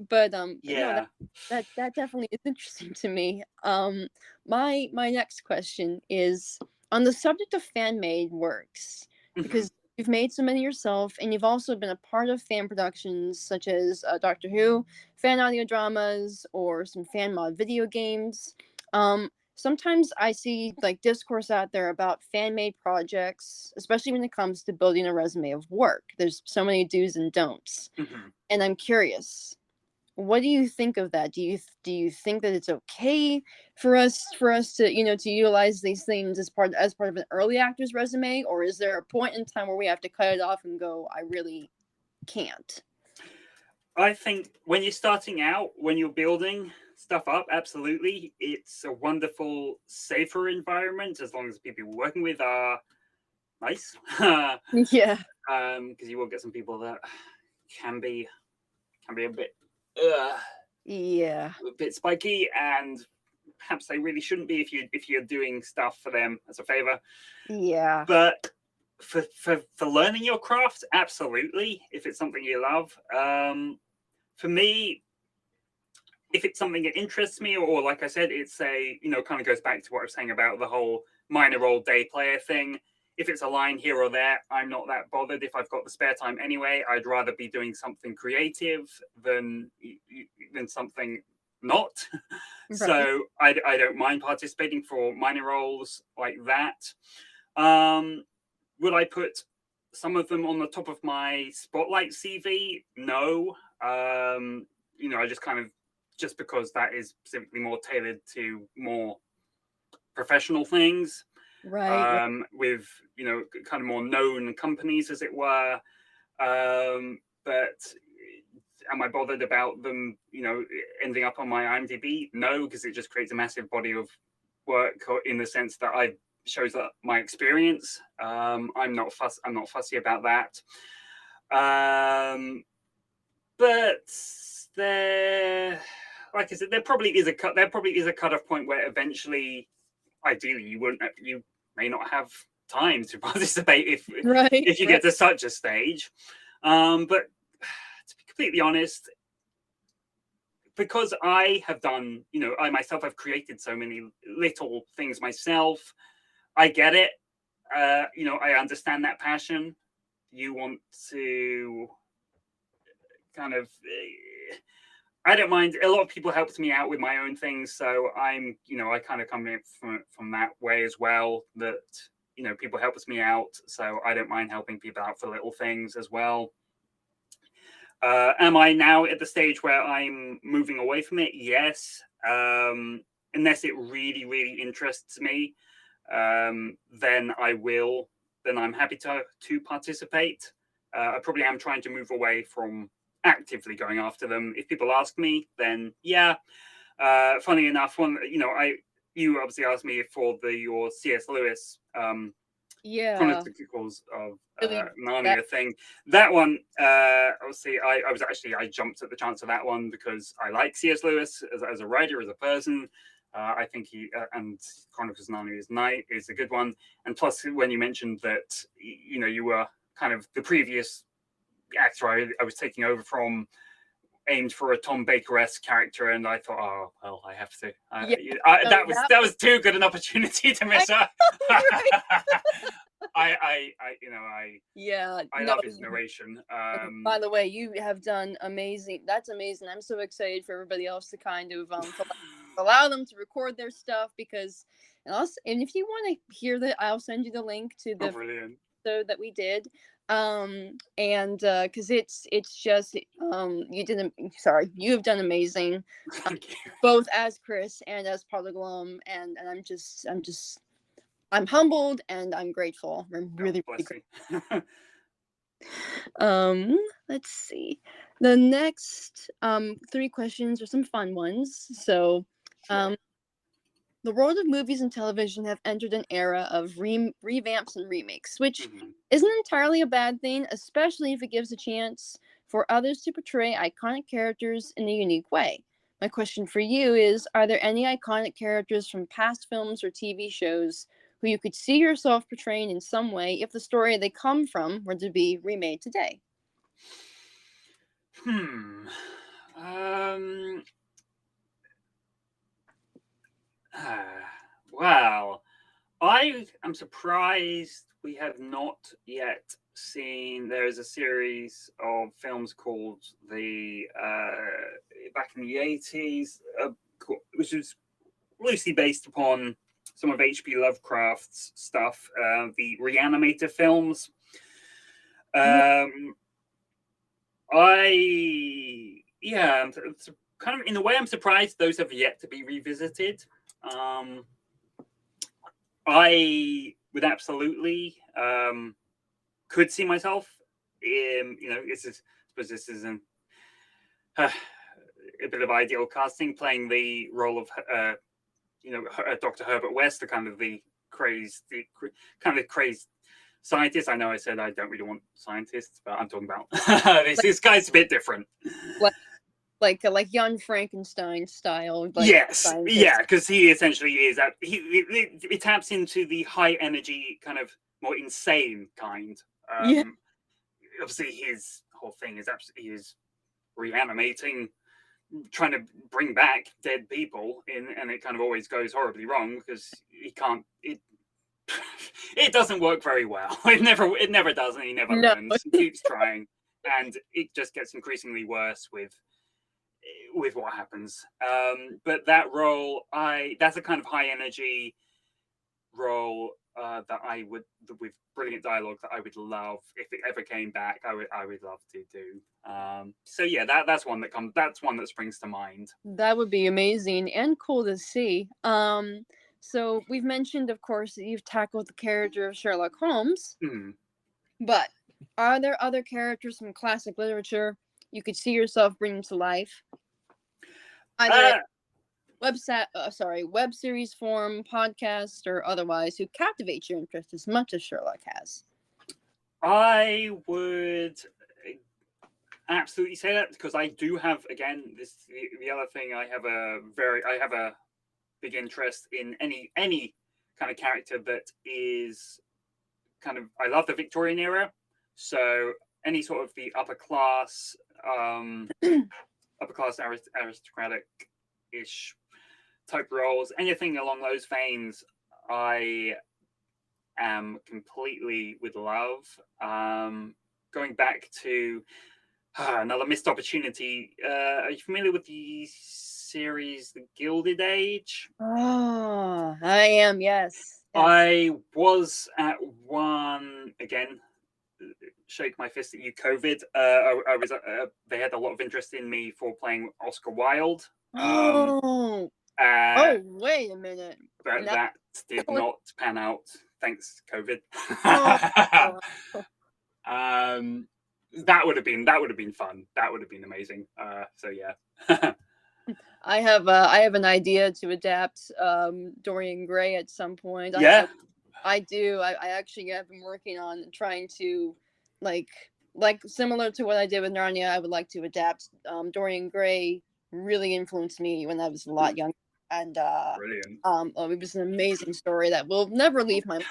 But no, yeah. that definitely is interesting to me. My next question is on the subject of fan made works, Hmm. because you've made so many yourself, and you've also been a part of fan productions such as Doctor Who, fan audio dramas, or some fan mod video games. Sometimes I see like discourse out there about fan made projects, especially when it comes to building a resume of work. There's so many do's and don'ts, Hmm. and I'm curious, what do you think of that? Do you think that it's okay for us to to utilize these things as part of an early actor's resume, or is there a point in time where we have to cut it off and go, I really can't? I think when you're starting out, when you're building stuff up, absolutely, it's a wonderful, safer environment as long as the people you're working with are nice. Yeah. Because you will get some people that can be a bit uh, Yeah. a bit spiky, and perhaps they really shouldn't be if you're doing stuff for them as a favor. Yeah. But for learning your craft, absolutely, if it's something you love. For me, if it's something that interests me, or like I said, it's kind of goes back to what I was saying about the whole minor role day player thing. If it's a line here or there, I'm not that bothered. If I've got the spare time anyway, I'd rather be doing something creative than something not. Right. So I don't mind participating for minor roles like that. Would I put some of them on the top of my spotlight CV? No. I just kind of, just because that is specifically more tailored to more professional things, Right. Right. with kind of more known companies, as it were. But am I bothered about them ending up on my IMDb? No, because it just creates a massive body of work in the sense that I shows that my experience. I'm not fussy about that. But there, like I said, there probably is a cutoff point where eventually, ideally, you may not have time to participate Right. if you get to such a stage. But to be completely honest, because I have done, I myself have created so many little things myself, I get it. I understand that passion. You want to kind of I don't mind. A lot of people helped me out with my own things, so I kind of come in from that way as well. That people helps me out, so I don't mind helping people out for little things as well. Am I now at the stage where I'm moving away from it? Yes. Unless it really, really interests me, then I will. Then I'm happy to participate. I probably am trying to move away from actively going after them. If people ask me, then yeah. Funny enough, you obviously asked me for your C.S. Lewis Yeah. chronicles of Really. That. Narnia thing. That one, obviously, I jumped at the chance of that one because I like C.S. Lewis as a writer, as a person. I think he and Chronicles of Narnia is a good one. And plus, when you mentioned that, you were kind of the previous actor I was taking over from, aimed for a Tom Baker-esque character, and I thought, oh well, I have to. Yeah. No, That was too good an opportunity to miss her. right. Yeah. I No. love his narration. By the way, you have done amazing. That's amazing. I'm so excited for everybody else to kind of allow them to record their stuff, because and if you want to hear that, I'll send you the link to Oh, the brilliant! episode that we did. And because it's just you have done amazing, Thank you. both as Chris and as Polyglum, and I'm humbled and I'm grateful. I'm really, really Bless grateful. you. Let's see. The next three questions are some fun ones. So Um, the world of movies and television have entered an era of revamps and remakes, which isn't entirely a bad thing, especially if it gives a chance for others to portray iconic characters in a unique way. My question for you is, are there any iconic characters from past films or TV shows who you could see yourself portraying in some way if the story they come from were to be remade today? Well, I am surprised we have not yet seen. There is a series of films called the back in the 80s, which was loosely based upon some of H.P. Lovecraft's stuff, the Reanimator films. I'm kind of, in a way, I'm surprised those have yet to be revisited. I would absolutely could see myself in, I suppose this is a bit of ideal casting, playing the role of Dr. Herbert West, the kind of crazed scientist. I know I said I don't really want scientists, but I'm talking about this guy's a bit different. Like young Frankenstein style. Yes, scientist. Yeah, because he essentially is that it taps into the high energy, kind of more insane kind. Obviously, his whole thing is he is reanimating, trying to bring back dead people, and it kind of always goes horribly wrong because he can't. It doesn't work very well. It never does, and he never learns. He keeps trying, and it just gets increasingly worse with what happens. But that role, that's a kind of high energy role that I would, with brilliant dialogue, that I would love if it ever came back. I would love to do. So yeah, that's one that springs to mind. That would be amazing and cool to see. So we've mentioned, of course, that you've tackled the character of Sherlock Holmes. But are there other characters from classic literature you could see yourself bringing to life? Either web series form, podcast, or otherwise, who captivate your interest as much as Sherlock has? I would absolutely say that, because I do have, again, the other thing, I have a big interest in any kind of character that is kind of, I love the Victorian era, so any sort of the upper class aristocratic-ish type roles, anything along those veins, I am completely with love. Going back to another missed opportunity, are you familiar with the series The Gilded Age? Oh, I am, yes. I was at one, again, shake my fist at you, COVID. I was. They had a lot of interest in me for playing Oscar Wilde. Wait a minute. But that did not pan out. Thanks, COVID. That would have been fun. That would have been amazing. So yeah. I have an idea to adapt Dorian Gray at some point. I do. I actually have been working on trying to like similar to what I did with Narnia. I would like to adapt. Dorian Gray really influenced me when I was a lot younger, and brilliant. It was an amazing story that will never leave my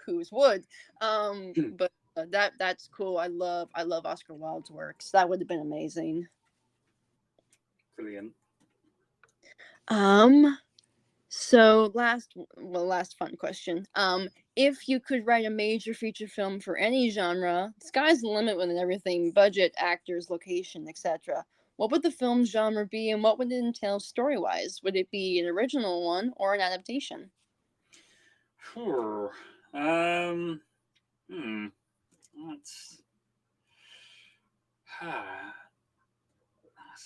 whose would. But that's cool. I love Oscar Wilde's works. That would have been amazing. Brilliant. So last fun question. If you could write a major feature film for any genre, the sky's the limit with everything, budget, actors, location, etc. What would the film genre be, and what would it entail story-wise? Would it be an original one or an adaptation? That's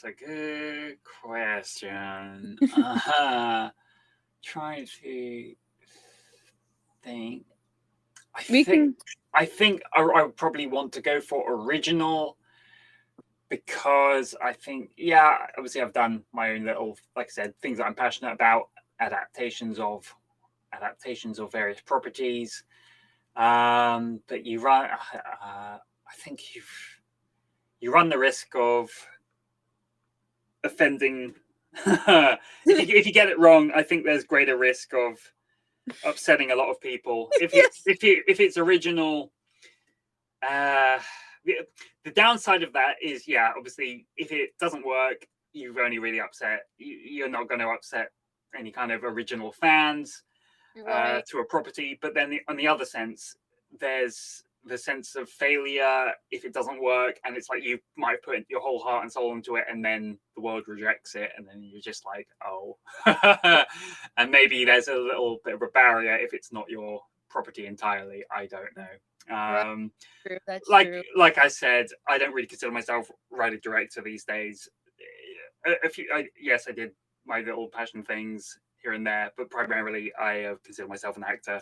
a good question. Trying to think. I think I would probably want to go for original, Because I think, yeah, obviously I've done my own little, like I said, things that I'm passionate about, adaptations of various properties. But you run, I think you run the risk of offending. If you get it wrong, I think there's greater risk of upsetting a lot of people. If it's original, the downside of that is, yeah, obviously, if it doesn't work, you've only really upset. You're not going to upset any kind of original fans Right. to a property. But then on the other sense, there's the sense of failure if it doesn't work, and it's like you might put your whole heart and soul into it, and then the world rejects it, and then you're just like, oh. And maybe there's a little bit of a barrier if it's not your property entirely. I don't know. Right. True. That's like true. like I said, I don't really consider myself writer director these days. Yes, I did my little passion things here and there, but primarily I consider myself an actor.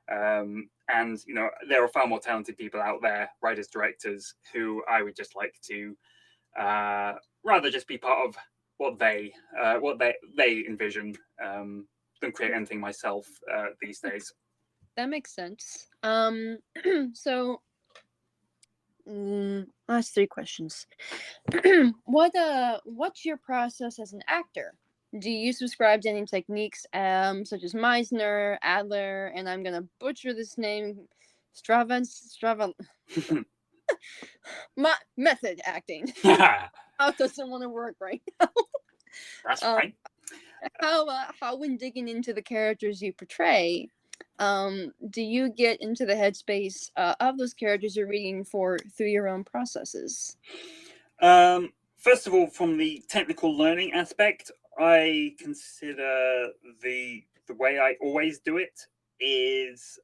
And you know, there are far more talented people out there, writers, directors, who I would just like to rather just be part of what they envision than create anything myself these days. That makes sense. So last three questions. What's your process as an actor? Do you subscribe to any techniques such as Meisner, Adler, and I'm gonna butcher this name, Strava method acting? How doesn't want to work right now? That's fine. How when digging into the characters you portray, do you get into the headspace of those characters you're reading for through your own processes? First of all, from the technical learning aspect, I consider the way I always do it is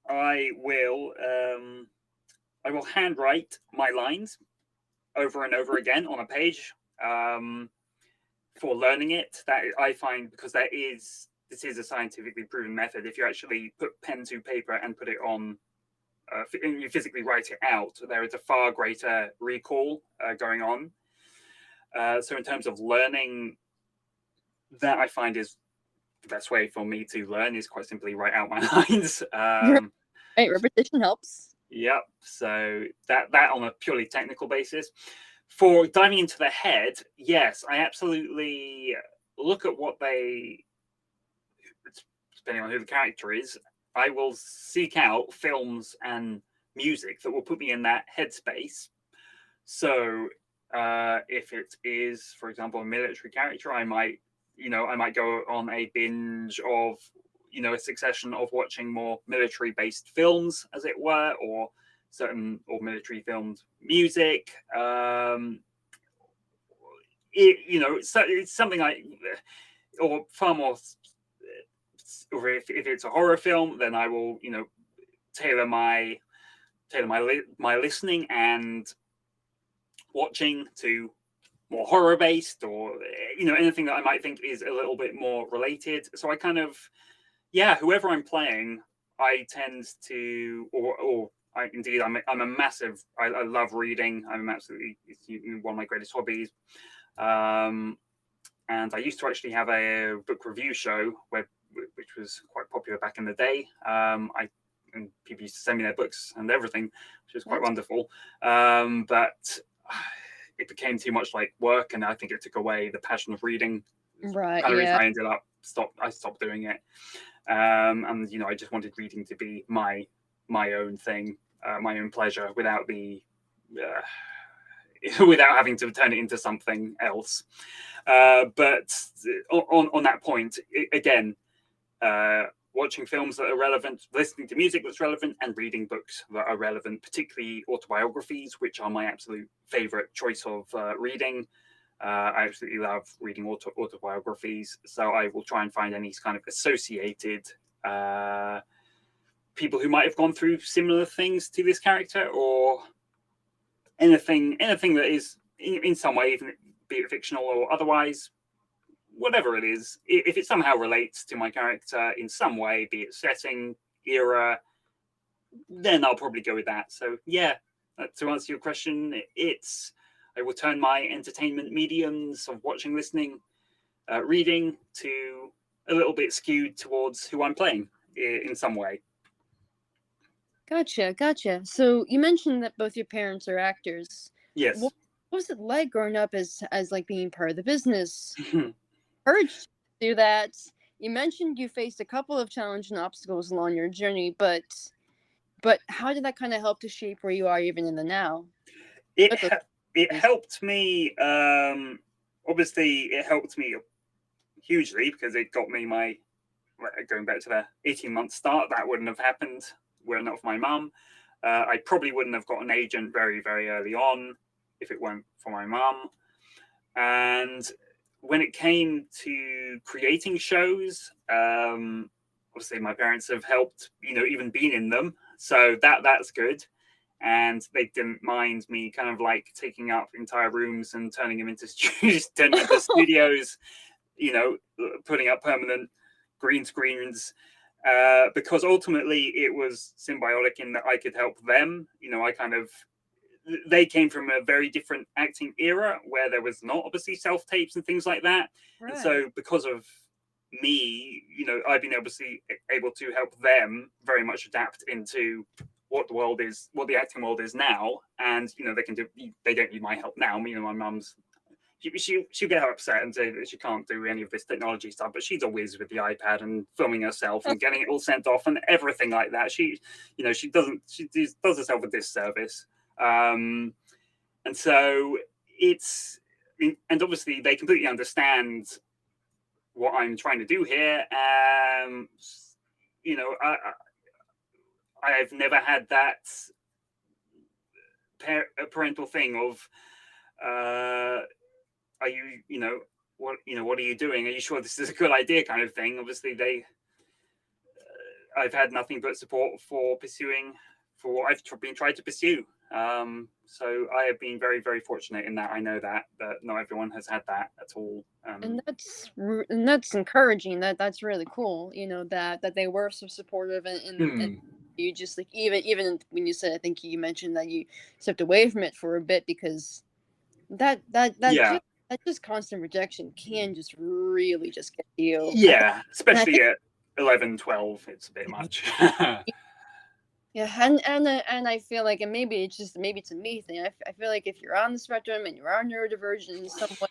I will handwrite my lines over and over again on a page for learning it. That I find, because this is a scientifically proven method. If you actually put pen to paper and put it on, and you physically write it out, there is a far greater recall going on. So in terms of learning, that I find is the best way for me to learn is quite simply write out my lines. Right, repetition helps. Yep. So that on a purely technical basis. For diving into the head, yes, I absolutely look at what they, depending on who the character is, I will seek out films and music that will put me in that headspace. So if it is, for example, a military character, I might go on a binge of, a succession of watching more military-based films, as it were, or military filmed music. It's something or far more. Or if it's a horror film, then I will, tailor my listening and watching to more horror based, or anything that I might think is a little bit more related. So I kind of, whoever I'm playing, I tend to, I'm a massive, I love reading. It's one of my greatest hobbies. And I used to actually have a book review show which was quite popular back in the day. And people used to send me their books and everything, which was quite wonderful. But it became too much like work, and I think it took away the passion of reading. Right. Kind of reason I stopped doing it. And I just wanted reading to be my own thing, my own pleasure, without having to turn it into something else. But on that point, again, watching films that are relevant, listening to music that's relevant, and reading books that are relevant, particularly autobiographies, which are my absolute favorite choice of reading. I absolutely love reading autobiographies, so I will try and find any kind of associated people who might have gone through similar things to this character, or anything that is in some way, even be it fictional or otherwise, whatever it is, if it somehow relates to my character in some way, be it setting, era, then I'll probably go with that. So yeah, to answer your question, it's I will turn my entertainment mediums of watching, listening, reading to a little bit skewed towards who I'm playing in some way. Gotcha. So you mentioned that both your parents are actors. Yes. What was it like growing up as like being part of the business? Urged to do that. You mentioned you faced a couple of challenges and obstacles along your journey, but how did that kind of help to shape where you are even in the now? It helped me. Obviously, it helped me hugely because it got me my, going back to the 18-month start. That wouldn't have happened were it not for my mum. I probably wouldn't have got an agent very, very early on if it weren't for my mum. And when it came to creating shows, obviously my parents have helped, even being in them. So that's good. And they didn't mind me kind of like taking up entire rooms and turning them into studios, putting up permanent green screens, because ultimately it was symbiotic in that I could help them. They came from a very different acting era where there was not obviously self-tapes and things like that. Right. And so because of me, I've been able to help them very much adapt into what the acting world is now. And, they don't need my help now. My mum's, she'll get upset and say that she can't do any of this technology stuff, but she's a whiz with the iPad and filming herself and getting it all sent off and everything like that. She does herself a disservice. And so and obviously they completely understand what I'm trying to do here. I've never had that parental thing of, are you, what are you doing? Are you sure this is a good idea kind of thing? Obviously I've had nothing but support for what I've been trying to pursue. So I have been very, very fortunate in that. I know that not everyone has had that at all. And that's encouraging. That's really cool. That they were so supportive and you just like even when you said, I think you mentioned that you stepped away from it for a bit because that just constant rejection can just really just get you. Yeah, especially at 11, 12, it's a bit much. Yeah, and I feel like, and maybe it's a me thing. I feel like if you're on the spectrum and you are neurodivergent in some way,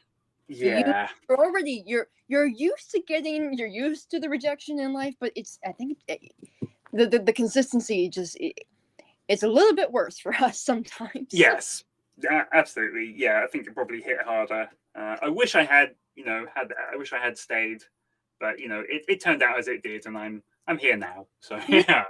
you're used to the rejection in life, but I think the consistency it's a little bit worse for us sometimes. Yes, absolutely. Yeah, I think it probably hit harder. I wish I had, I wish I had stayed, but it turned out as it did, and I'm here now. So yeah.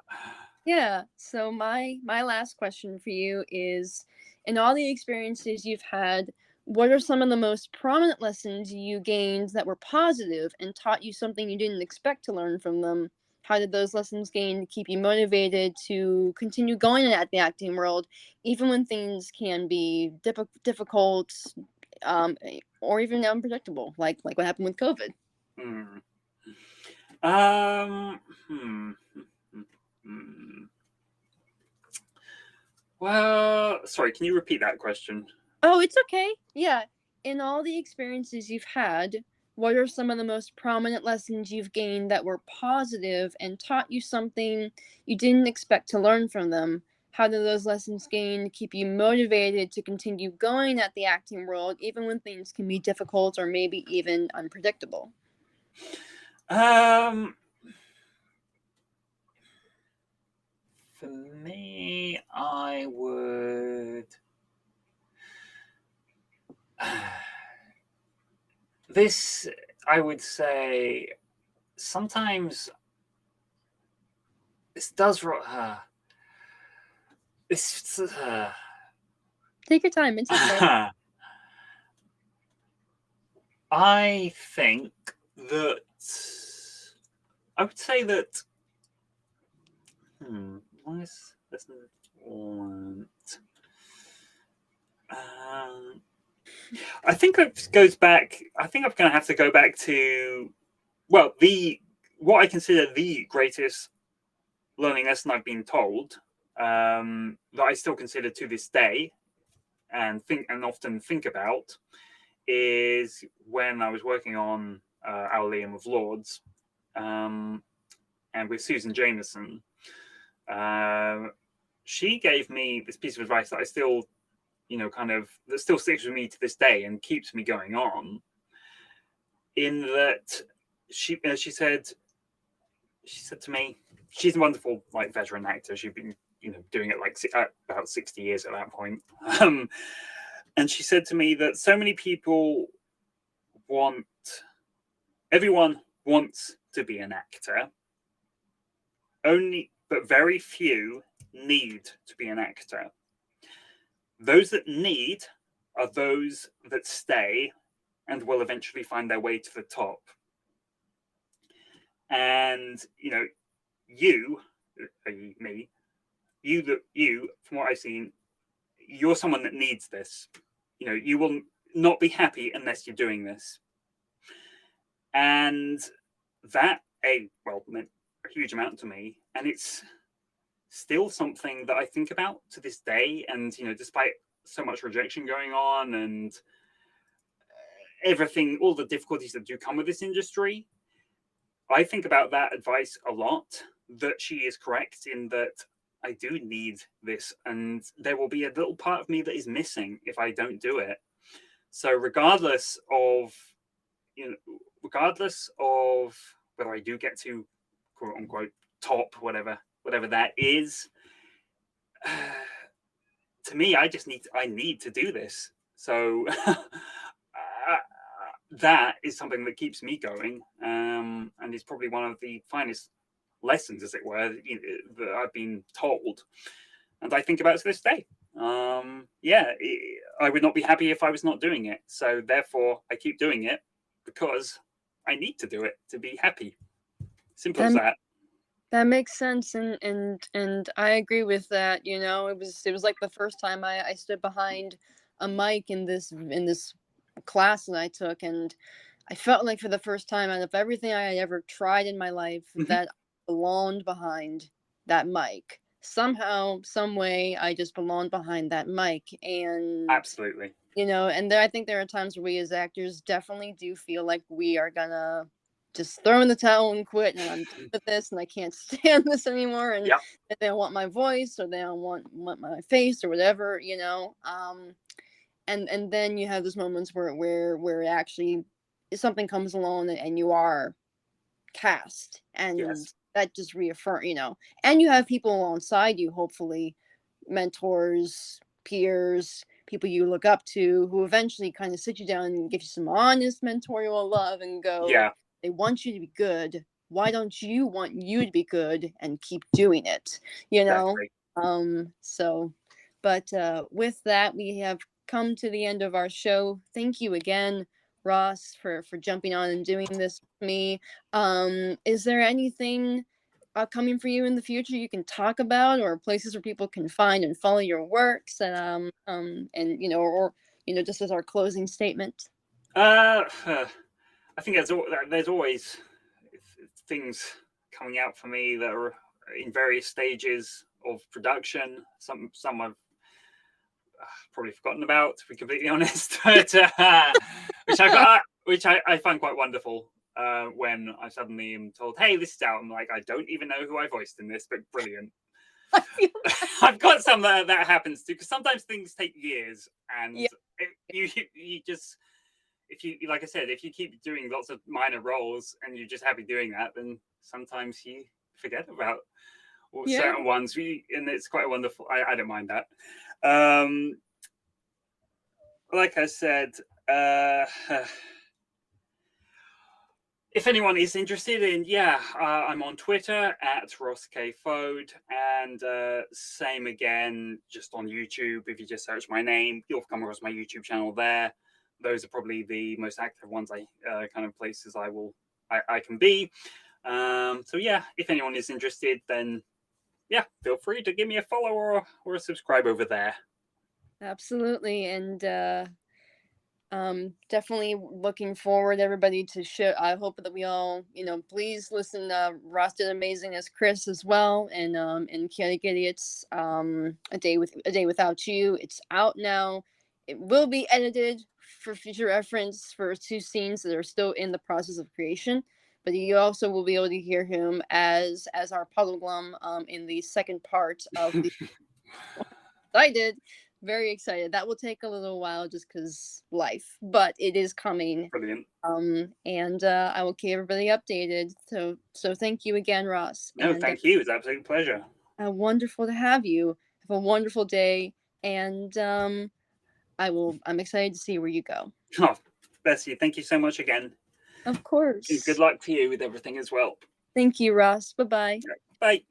Yeah. So my last question for you is, in all the experiences you've had, what are some of the most prominent lessons you gained that were positive and taught you something you didn't expect to learn from them? How did those lessons gained keep you motivated to continue going at the acting world, even when things can be difficult, or even unpredictable, like what happened with COVID? Well, sorry, can you repeat that question? Oh, it's okay. Yeah. In all the experiences you've had, what are some of the most prominent lessons you've gained that were positive and taught you something you didn't expect to learn from them? How do those lessons gained keep you motivated to continue going at the acting world, even when things can be difficult or maybe even unpredictable? For me, I would... I would say, sometimes this does... Take your time. It's okay. I think that... I would say that... I think it goes back. I think I'm going to have to go back to, well, what I consider the greatest learning lesson I've been told, that I still consider to this day, and often think about is when I was working on Our Liam of Lords, and with Susan Jameson. She gave me this piece of advice that I still, that still sticks with me to this day and keeps me going on. In that, she said to me, she's a wonderful veteran actor. She'd been doing it about 60 years at that point. And she said to me that so many people everyone wants to be an actor, but very few need to be an actor. Those that need are those that stay and will eventually find their way to the top. And you, from what I've seen, you're someone that needs this. You will not be happy unless you're doing this. And that meant a huge amount to me, and it's still something that I think about to this day. And despite so much rejection going on and everything, all the difficulties that do come with this industry, I think about that advice a lot, that she is correct in that I do need this, and there will be a little part of me that is missing if I don't do it. So regardless of whether I do get to quote unquote top, whatever that is, to me, I need to do this. So that is something that keeps me going, and is probably one of the finest lessons, as it were, that I've been told, and I think about it to this day. I would not be happy if I was not doing it. So therefore, I keep doing it because I need to do it to be happy. Simple as that. That makes sense, and I agree with that. It was like the first time I stood behind a mic in this class that I took, and I felt like for the first time out of everything I had ever tried in my life, that I belonged behind that mic. Somehow, some way, I just belonged behind that mic. And absolutely, and I think there are times where we as actors definitely do feel like we are gonna just throw in the towel and quit, and I'm done with this, and I can't stand this anymore, and they don't want my voice, or they don't want my face, or whatever, and then you have those moments where actually something comes along and you are cast, and that just reaffirm, and you have people alongside you, hopefully mentors, peers, people you look up to, who eventually kind of sit you down and give you some honest mentorial love and go, they want you to be good. Why don't you want you to be good and keep doing it? Exactly. But with that, we have come to the end of our show. Thank you again, Ross, for jumping on and doing this with me. Is there anything coming for you in the future you can talk about, or places where people can find and follow your works, and just as our closing statement? I think there's always things coming out for me that are in various stages of production. Some I've probably forgotten about, to be completely honest, but which I find quite wonderful. When I suddenly am told, "Hey, this is out," I'm like, I don't even know who I voiced in this, but brilliant. I've got some that happens too, because sometimes things take years, and you just, if you, like I said, if you keep doing lots of minor roles and you're just happy doing that, then sometimes you forget about certain ones. And it's quite wonderful. I don't mind that. Like I said, if anyone is interested in, I'm on Twitter at RossKFoad, and same again, just on YouTube. If you just search my name, you'll come across my YouTube channel there. Those are probably the most active ones, kind of places I can be. If anyone is interested, then feel free to give me a follow or a subscribe over there. Absolutely, and definitely looking forward, everybody, to show. I hope that we all, please listen. Ross did amazing as Chris as well, and Chaotic Idiots, a day without you. It's out now. it will be edited for future reference for 2 scenes that are still in the process of creation. But you also will be able to hear him as our Puddleglum in the second part of the. I did. Very excited. That will take a little while just because life, but it is coming. Brilliant. And I will keep everybody updated. So thank you again, Ross. No, And thank you. It's an absolute pleasure. wonderful to have you. Have a wonderful day, and I'm excited to see where you go. Oh, bless you. Thank you so much again. Of course. And good luck to you with everything as well. Thank you, Ross. Bye-bye. Bye.